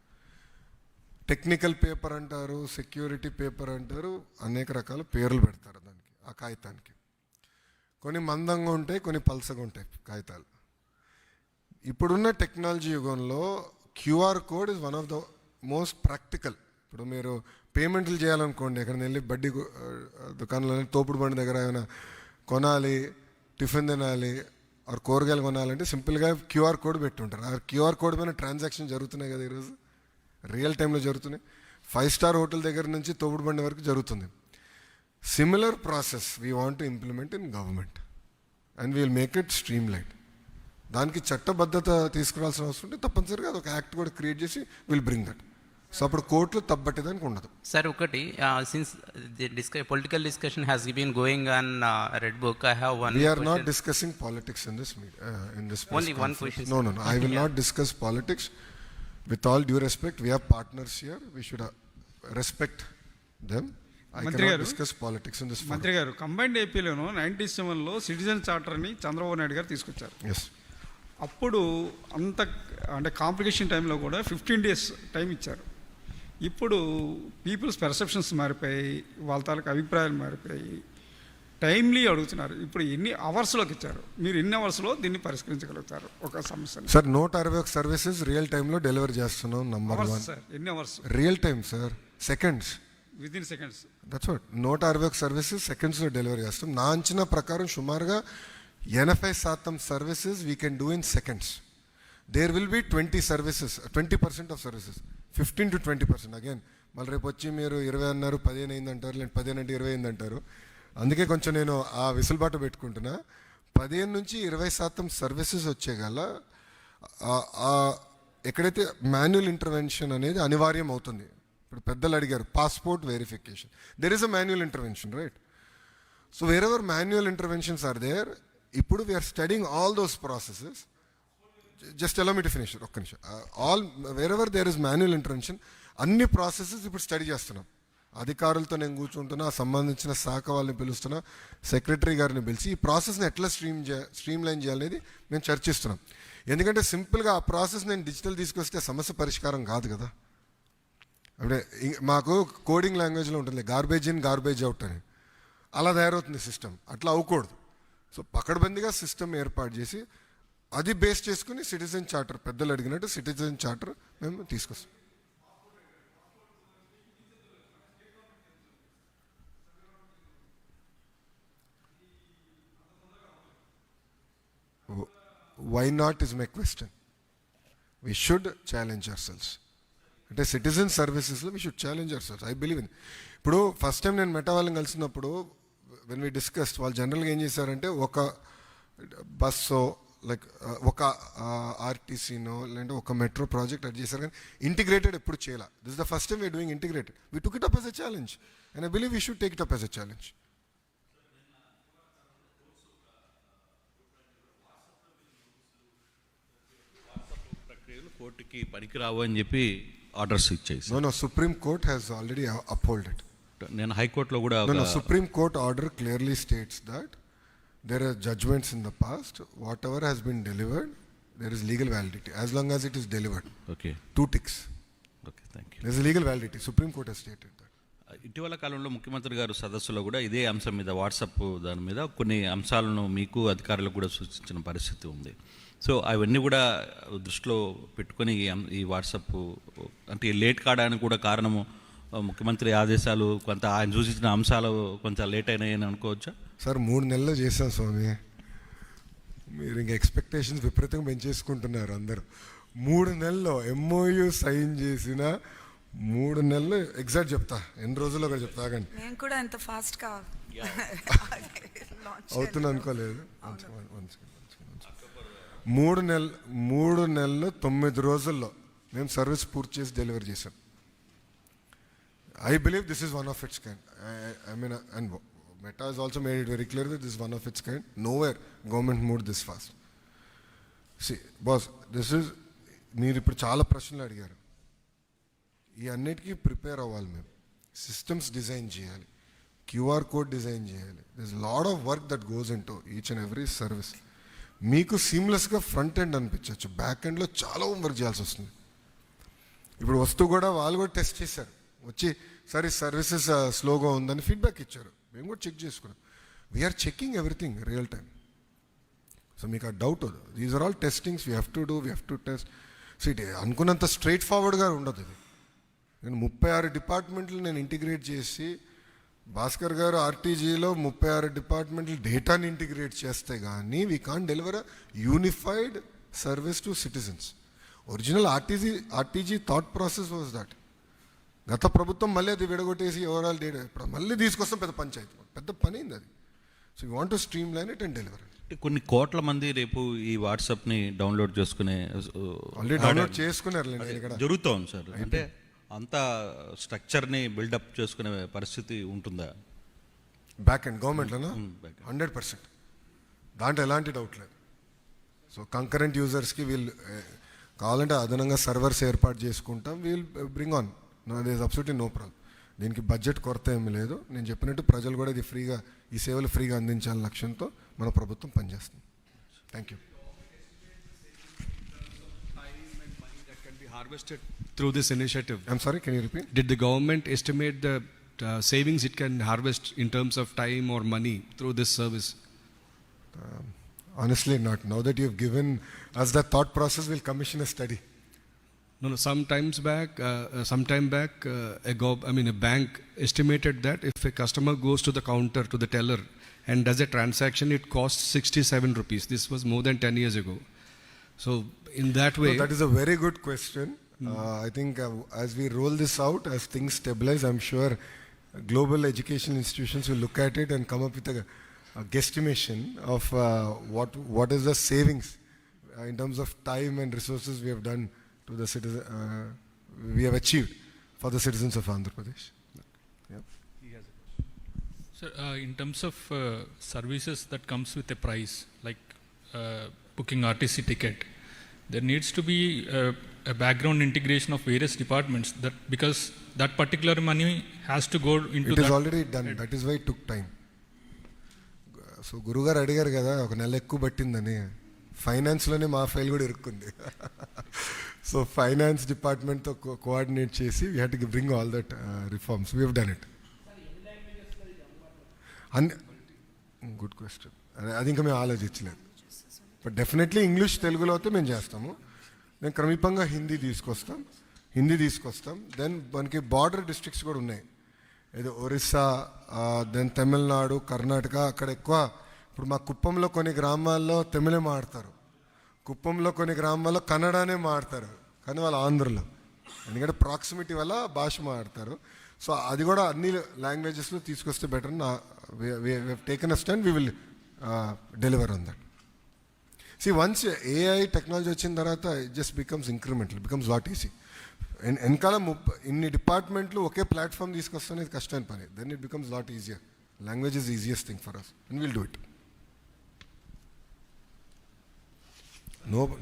Technical paper అంటారు, సెక్యూరిటీ పేపర్ అంటారు, అనేక రకాల పేర్లు పెడతారు దానికి, ఆ కాగితానికి. కొన్ని మందంగా ఉంటాయి, కొన్ని పల్సగా ఉంటాయి కాగితాలు. ఇప్పుడున్న టెక్నాలజీ యుగంలో QR code is one of the most practical. ఇప్పుడు మీరు పేమెంట్లు చేయాలనుకోండి, ఎక్కడ వెళ్ళి బడ్డీ దుకాణంలో తోపుడు బండి దగ్గర ఏమైనా కొనాలి, టిఫిన్ తినాలి, ఆర్ కూరగాయలు కొనాలంటే సింపుల్గా క్యూఆర్ కోడ్ పెట్టుంటారు. ఆ క్యూఆర్ కోడ్ మీద ట్రాన్సాక్షన్ జరుగుతున్నాయి కదా ఈరోజు, రియల్ టైంలో జరుగుతున్నాయి. 5 స్టార్ హోటల్ దగ్గర నుంచి తోపుడు బండి వరకు జరుగుతుంది. Similar process we want to implement in government and we'll make it streamline. దానికి చట్టబద్ధత తీసుకురావాల్సిన అవసరం ఉంటే తప్పనిసరిగా అదొక యాక్ట్ కూడా క్రియేట్ చేసి విల్ బ్రింగ్ దట్. సో అప్పుడు కోర్టులు తప్పట్టేదానికి ఉండదు. సార్ ఒకటి, since political discussion has been going on red book, I have one. We are not discussing politics in this Only one question. No, I will not discuss politics. With all due respect, we have partners here. We should respect them. I cannot discuss politics in this forum. మంత్రి గారు, combined ఏపీలోను 97లో citizen చార్టర్ని Chandrababu Naidu గారు తీసుకొచ్చారు. Yes. అప్పుడు అంత అంటే complication టైంలో కూడా 15 days time ఇచ్చారు. ఇప్పుడు పీపుల్స్ పర్సెప్షన్స్ మారిపోయి, వాళ్ళ తాలూకు అభిప్రాయాలు మారిపోయి, టైమ్లీ అడుగుతున్నారు. ఇప్పుడు ఎన్ని అవర్స్లోకి ఇచ్చారు, మీరు ఎన్ని అవర్స్లో దీన్ని పరిష్కరించగలుగుతారు ఒక సమస్యను? సార్ 161 సర్వీసెస్ రియల్ టైంలో డెలివర్ చేస్తున్నాం. నంబర్ 1 సార్, ఎన్ని hours? Real time sir, seconds, within seconds. That's what. 161 services సెకండ్స్లో డెలివరీ చేస్తాం. నా అంచనా ప్రకారం సుమారుగా 80% services we can do in seconds. There will be 20% of services, 15 to 20%. Again మళ్ళీ రేపు వచ్చి మీరు 20 అన్నారు, 15 అయింది అంటారు, లేదంటే 15 అంటే 20 అయింది అంటారు. అందుకే కొంచెం నేను ఆ విసులుబాటు పెట్టుకుంటున్నా. 15 నుంచి 20% సర్వీసెస్ వచ్చేగల ఎక్కడైతే మాన్యువల్ ఇంటర్వెన్షన్ అనేది అనివార్యం అవుతుంది. ఇప్పుడు పెద్దలు అడిగారు passport verification, there is a manual intervention, right? So wherever manual interventions are there, ఇప్పుడు we are studying all those processes. Just allow me to finish. ఒక్క నిమిషం. All wherever there is manual intervention, అన్ని processes ఇప్పుడు study చేస్తున్నాం. అధికారులతో నేను కూర్చుంటున్నా, సంబంధించిన శాఖ వాళ్ళని పిలుస్తున్నా, సెక్రటరీ గారిని పిలిచి ఈ ప్రాసెస్ని ఎట్లా స్ట్రీమ్ లైన్ చేయాలనేది మేము చర్చిస్తున్నాం. ఎందుకంటే సింపుల్గా ఆ ప్రాసెస్ నేను డిజిటల్ తీసుకొస్తే సమస్య పరిష్కారం కాదు కదా. అంటే మాకు కోడింగ్ లాంగ్వేజ్లో ఉంటుంది గార్బేజ్ ఇన్ గార్బేజ్ అవుట్ అని, అలా తయారవుతుంది సిస్టమ్. అట్లా అవ్వకూడదు. సో పకడ్బందీగా సిస్టమ్ ఏర్పాటు చేసి అది బేస్ చేసుకుని సిటిజన్ చార్టర్, పెద్దలు అడిగినట్టు సిటిజన్ చార్టర్ మేము తీసుకొస్తాం. Why not is my question. We should challenge ourselves. అంటే సిటిజన్ సర్వీసెస్లో we should challenge our I believe in. ఇప్పుడు ఫస్ట్ టైం నేను మెటా వాళ్ళని కలిసినప్పుడు వెన్ వీ డిస్కస్డ్, వాళ్ళు జనరల్గా ఏం చేశారంటే ఒక బస్సో లైక్ ఒక ఆర్టీసీనో లేదంటే ఒక మెట్రో ప్రాజెక్ట్ అది చేశారు, కానీ ఇంటిగ్రేటెడ్ ఎప్పుడు చేయాలి. This is the first time we are doing integrated. We took it up as a challenge and I believe we should take it up as a challenge. కోర్టుకి పనికిరావు అని చెప్పి ఆర్డర్స్ ఇచ్చేసి. No supreme court has already uphold it. నేను హైకోర్టులో కూడా supreme court order clearly states that there are judgements in the past, whatever has been delivered there is legal validity as long as it is delivered. Okay, 2 ticks. Okay, thank you. There is legal validity. Supreme court has stated that. ఇటీవల కాలంలో ముఖ్యమంత్రి గారు సదస్సులో కూడా ఇదే అంశం మీద, WhatsApp దాని మీద కొన్ని అంశాలను మీకు అధికారులకు కూడా సూచించిన పరిస్థితి ఉంది. సో అవన్నీ కూడా దృష్టిలో పెట్టుకొని ఈ వాట్సాప్ అంటే లేట్ కావడానికి కూడా కారణము ముఖ్యమంత్రి ఆదేశాలు, కొంత ఆయన సూచించిన అంశాలు కొంచెం లేట్ అయినాయని అనుకోవచ్చా? సార్ 3 నెలలు చేశాం స్వామి, మీరు ఇంక ఎక్స్పెక్టేషన్స్ విపరీతంగా పెంచేసుకుంటున్నారు అందరూ. 3 నెలల్లో MOU సైన్ చేసిన 3 నెలలు ఎగ్జాక్ట్ చెప్తా, ఎన్ని రోజుల్లో కూడా చెప్తా. కానీ నేను కూడా ఎంత ఫాస్ట్గా అవుతుంది అనుకోలేదు. 3 నెలలు 9 రోజుల్లో మేము సర్వీస్ పూర్తి చేసి డెలివరీ చేశాం. I believe this is one of its kind. I mean, and Meta has also made it very clear that this is one of its kind. Nowhere government moved this fast. See, boss, this is, మీరు ఇప్పుడు చాలా ప్రశ్నలు అడిగారు. ఈ అన్నిటికీ prepare అవ్వాలి మేము. Systems design చేయాలి, QR కోడ్ డిజైన్ చేయాలి. This lot of work that goes in to each and every service. మీకు సీమ్లెస్గా ఫ్రంట్ ఎండ్ అనిపించవచ్చు, బ్యాక్ ఎండ్లో చాలా వర్క్ చేయాల్సి వస్తుంది. ఇప్పుడు వస్తూ కూడా వాళ్ళు కూడా టెస్ట్ చేశారు, వచ్చి సరే సర్వీసెస్ స్లోగా ఉందని ఫీడ్బ్యాక్ ఇచ్చారు. మేము కూడా చెక్ చేసుకున్నాం. We are checking everything real time. So మీకు ఆ డౌట్ వద్దు. These are all testings we have to do, we have to test. So it అనుకున్నంత స్ట్రైట్ ఫార్వర్డ్గా ఉండదు ఇది. నేను 36 డిపార్ట్మెంట్లు నేను ఇంటిగ్రేట్ చేసి, భాస్కర్ గారు ఆర్టీజీలో 36 డిపార్ట్మెంట్లు డేటాని ఇంటిగ్రేట్ చేస్తే కానీ we can't deliver a unified service to citizens. Original RTG thought process was that. గత ప్రభుత్వం మళ్ళీ అది విడగొట్టేసి ఓవరాల్ డేటా ఇప్పుడు మళ్ళీ తీసుకొస్తాం, పెద్ద పంచాయతీ, పెద్ద పని అయింది అది. So you want to stream line it and deliver. కొన్ని కోట్ల మంది రేపు ఈ వాట్సాప్ని డౌన్లోడ్ చేసుకునే ఆల్రెడీ డౌన్లోడ్ చేసుకున్నారు జరుగుతోంది సార్. అంటే అంత స్ట్రక్చర్ని బిల్డప్ చేసుకునే పరిస్థితి ఉంటుందా బ్యాక్ ఎండ్ గవర్నమెంట్లోనా? 100%. దాంట్లో ఎలాంటి డౌట్ లేదు. సో కంకరెంట్ యూజర్స్కి వీళ్ళు కావాలంటే అదనంగా సర్వర్స్ ఏర్పాటు చేసుకుంటాం, we'll bring on. There is absolutely no problem. దీనికి బడ్జెట్ కొరత ఏమీ లేదు. నేను చెప్పినట్టు ప్రజలు కూడా ఇది ఫ్రీగా, ఈ సేవలు ఫ్రీగా అందించాలనే లక్ష్యంతో మన ప్రభుత్వం పనిచేస్తుంది. Thank you. Harvested through this initiative. I'm sorry, can you repeat? Did the government estimate the savings it can harvest in terms of time or money through this service? Honestly not. Now that you've given us the thought process, we'll commission a study. No, some time back, a bank estimated that if a customer goes to the counter, to the teller, and does a transaction, it costs 67 rupees. This was more than 10 years ago. So, in that way... No, that is a very good question. I think as we roll this out, as things stabilize, I'm sure global educational institutions will look at it and come up with a guesstimation of what is the savings in terms of time and resources we have done to the citizen, we have achieved for the citizens of Andhra Pradesh. Yeah. Sir, in terms of services that comes with a price, like booking RTC ticket, there needs to be a background integration of various departments, that because that particular money has to go into It is already done. That is why it took time. So గురుగారు అడిగారు కదా ఒక నెల ఎక్కువ పట్టిందని, ఫైనాన్స్లోనే మా file కూడా ఇరుక్కుంది. So finance డిపార్ట్మెంట్తో coordinate చేసి we had to bring all that reforms. We have done it. Good question. అది ఇంకా మేము ఆలోచించలేదు. బట్ డెఫినెట్లీ ఇంగ్లీష్ తెలుగులో అయితే మేము చేస్తాము. నేను క్రమీపంగా హిందీ తీసుకొస్తాం. దెన్ మనకి బార్డర్ డిస్ట్రిక్ట్స్ కూడా ఉన్నాయి. ఏదో ఒరిస్సా, దెన్ తమిళనాడు, కర్ణాటక. అక్కడ ఎక్కువ ఇప్పుడు మా కుప్పంలో కొన్ని గ్రామాల్లో తమిళే మాడతారు, కుప్పంలో కొన్ని గ్రామాల్లో కన్నడనే మాడతారు, కానీ వాళ్ళు ఆంధ్రలో, ఎందుకంటే ప్రాక్సిమిటీ వల్ల భాష మాడతారు. సో అది కూడా అన్ని లాంగ్వేజెస్లో తీసుకొస్తే better. Taken a stand, we will deliver on that. See, once AI technology వచ్చిన తర్వాత it just becomes incremental, becomes lot easy. వెనకాల ఇన్ని డిపార్ట్మెంట్లు ఒకే ప్లాట్ఫామ్ తీసుకొస్తానే ఇది కష్టమైన పని. Then it becomes lot easier. Language is easiest thing for us and will do it.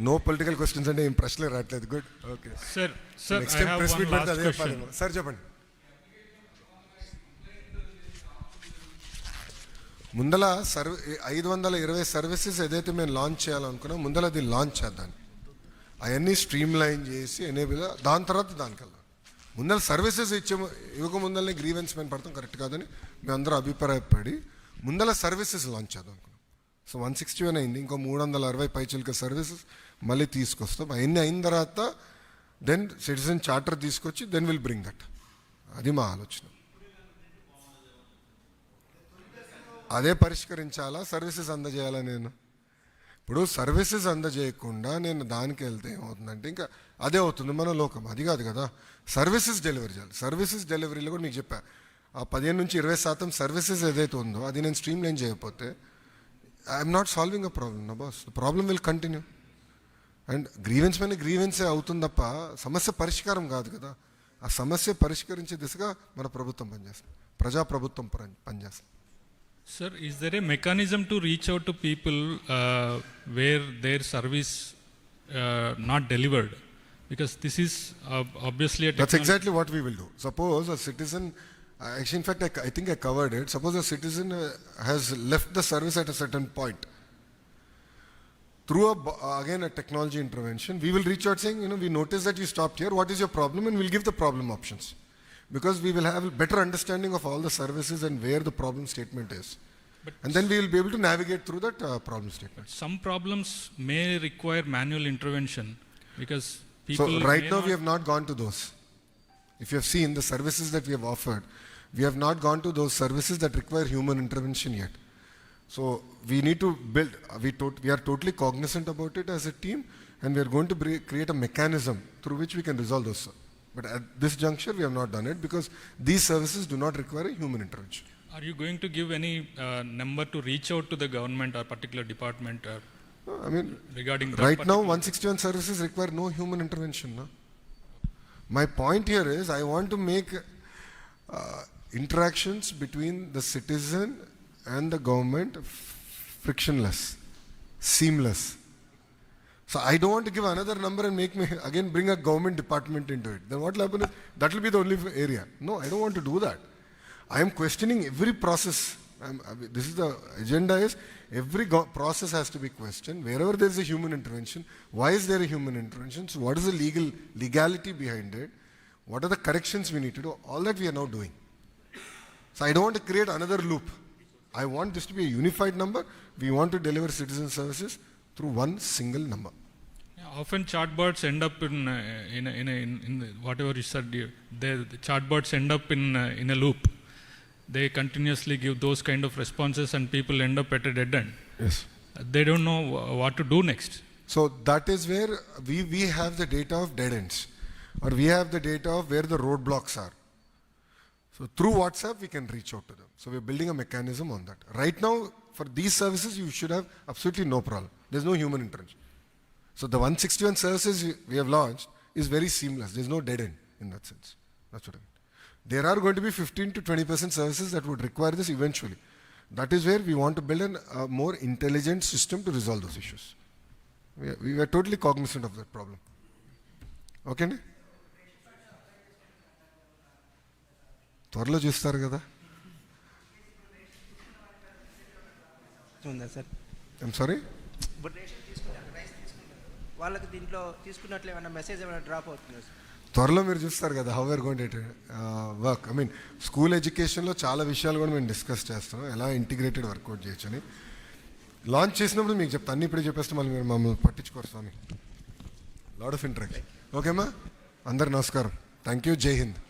No political questions అంటే ఏం ప్రశ్నలు రావట్లేదు. Good, okay sir. Next time press meet పెడితే అదే చెప్పాలి. సార్ చెప్పండి. ముందల 520 సర్వీసెస్ ఏదైతే మేము లాంచ్ చేయాలనుకున్నాం, ముందల అది లాంచ్ చేద్దాం. అవన్నీ స్ట్రీమ్ లైన్ చేసి ఎనేబుల్, దాని తర్వాత దానికల్లా ముందర సర్వీసెస్ ఇవ్వక ముందరనే గ్రీవెన్స్ మేము పడతాం కరెక్ట్ కాదని మేము అందరూ అభిప్రాయపడి ముందల సర్వీసెస్ లాంచ్ చేద్దాం అనుకున్నాం. సో 161 అయింది. ఇంకో 360 పైచిలక సర్వీసెస్ మళ్ళీ తీసుకొస్తాం. అవన్నీ అయిన తర్వాత దెన్ సిటిజన్ చార్టర్ తీసుకొచ్చి దెన్ విల్ బ్రింగ్ దట్. అది మా ఆలోచన. అదే పరిష్కరించాలా, సర్వీసెస్ అందజేయాలా? నేను ఇప్పుడు సర్వీసెస్ అందజేయకుండా నేను దానికి వెళ్తే ఏమవుతుందంటే ఇంకా అదే అవుతుంది మన లోకం. అది కాదు కదా, సర్వీసెస్ డెలివరీ చేయాలి. సర్వీసెస్ డెలివరీలో కూడా మీకు చెప్పా, ఆ 15-20% సర్వీసెస్ ఏదైతే ఉందో అది నేను స్ట్రీమ్ లైన్ చేయకపోతే I'm not solving a problem నా boss. Problem will continue. And grievance పైన గ్రీవెన్సే అవుతుంది తప్ప సమస్య పరిష్కారం కాదు కదా. ఆ సమస్య పరిష్కరించే దిశగా మన ప్రభుత్వం పనిచేస్తుంది, ప్రజాప్రభుత్వం పనిచేస్తుంది. Sir, is there a mechanism to reach out to people where their service not delivered? Because this is obviously a That's exactly what we will do. Suppose a citizen, actually in fact I think I covered it. Suppose a citizen has left the service at a certain point. Through again a technology intervention, we will reach out saying, we notice that you stopped here. What is your problem? And we'll give the problem options. Because we will have a better understanding of all the services and where the problem statement is. And then we will be able to navigate through that problem statement. Some problems may require manual intervention because people... So right now we have not gone to those. If you have seen the services that we have offered, we have not gone to those services that require human intervention yet. So we need to build, we are totally cognizant about it as a team, and we are going to create a mechanism through which we can resolve those. But at this juncture, we have not done it because these services do not require a human intervention. Are you going to give any number to reach out to the government or particular department regarding that? Right now, 161 services require no human intervention. No? My point here is I want to make interactions between the citizen and the government frictionless, seamless. So I don't want to give another number and make me again bring a government department into it. Then what will happen is that will be the only area. No, I don't want to do that. I am questioning every process. This is the agenda is every process has to be questioned. Wherever there is a human intervention, why is there a human intervention? So what is the legality behind it? What are the corrections we need to do? All that we are now doing. So I don't want to create another loop. I want this to be a unified number. We want to deliver citizen services through one single number. Often chatbots end up in whatever you said. The chatbots end up in a loop. They continuously give those kind of responses, and people end up at a dead end. Yes. They don't know what to do next. So that is where we have the data of dead ends, or we have the data of where the roadblocks are. So through WhatsApp we can reach out to them. So we're building a mechanism on that. Right now, for these services, you should have absolutely no problem. There's no human intervention. So the 161 services we have launched is very seamless. There's no dead end in that sense. That's what I mean. There are going to be 15-20% services that would require this eventually. That is where we want to build a more intelligent system to resolve those issues. We were totally cognizant of that problem. Okay అండి, త్వరలో చూస్తారు కదా. ఉందా sir? I'm sorry, వాళ్ళకి దీంట్లో తీసుకున్నట్లు ఏమైనా message ఏమైనా డ్రాప్ అవుతుందా సార్? త్వరలో మీరు చూస్తారు కదా how are going to work. I mean school ఎడ్యుకేషన్లో చాలా విషయాలు కూడా మేము డిస్కస్ చేస్తున్నాం, ఎలా ఇంటిగ్రేటెడ్ వర్కౌట్ చేయొచ్చు అని. లాంచ్ చేసినప్పుడు మీకు చెప్తాను, అన్నీ ఇప్పుడే చెప్పేస్తే మళ్ళీ మీరు మమ్మల్ని పట్టించుకోరు స్వామి. Lot of interaction. ఓకేమ్మా, అందరు నమస్కారం. Thank you. జై హింద్.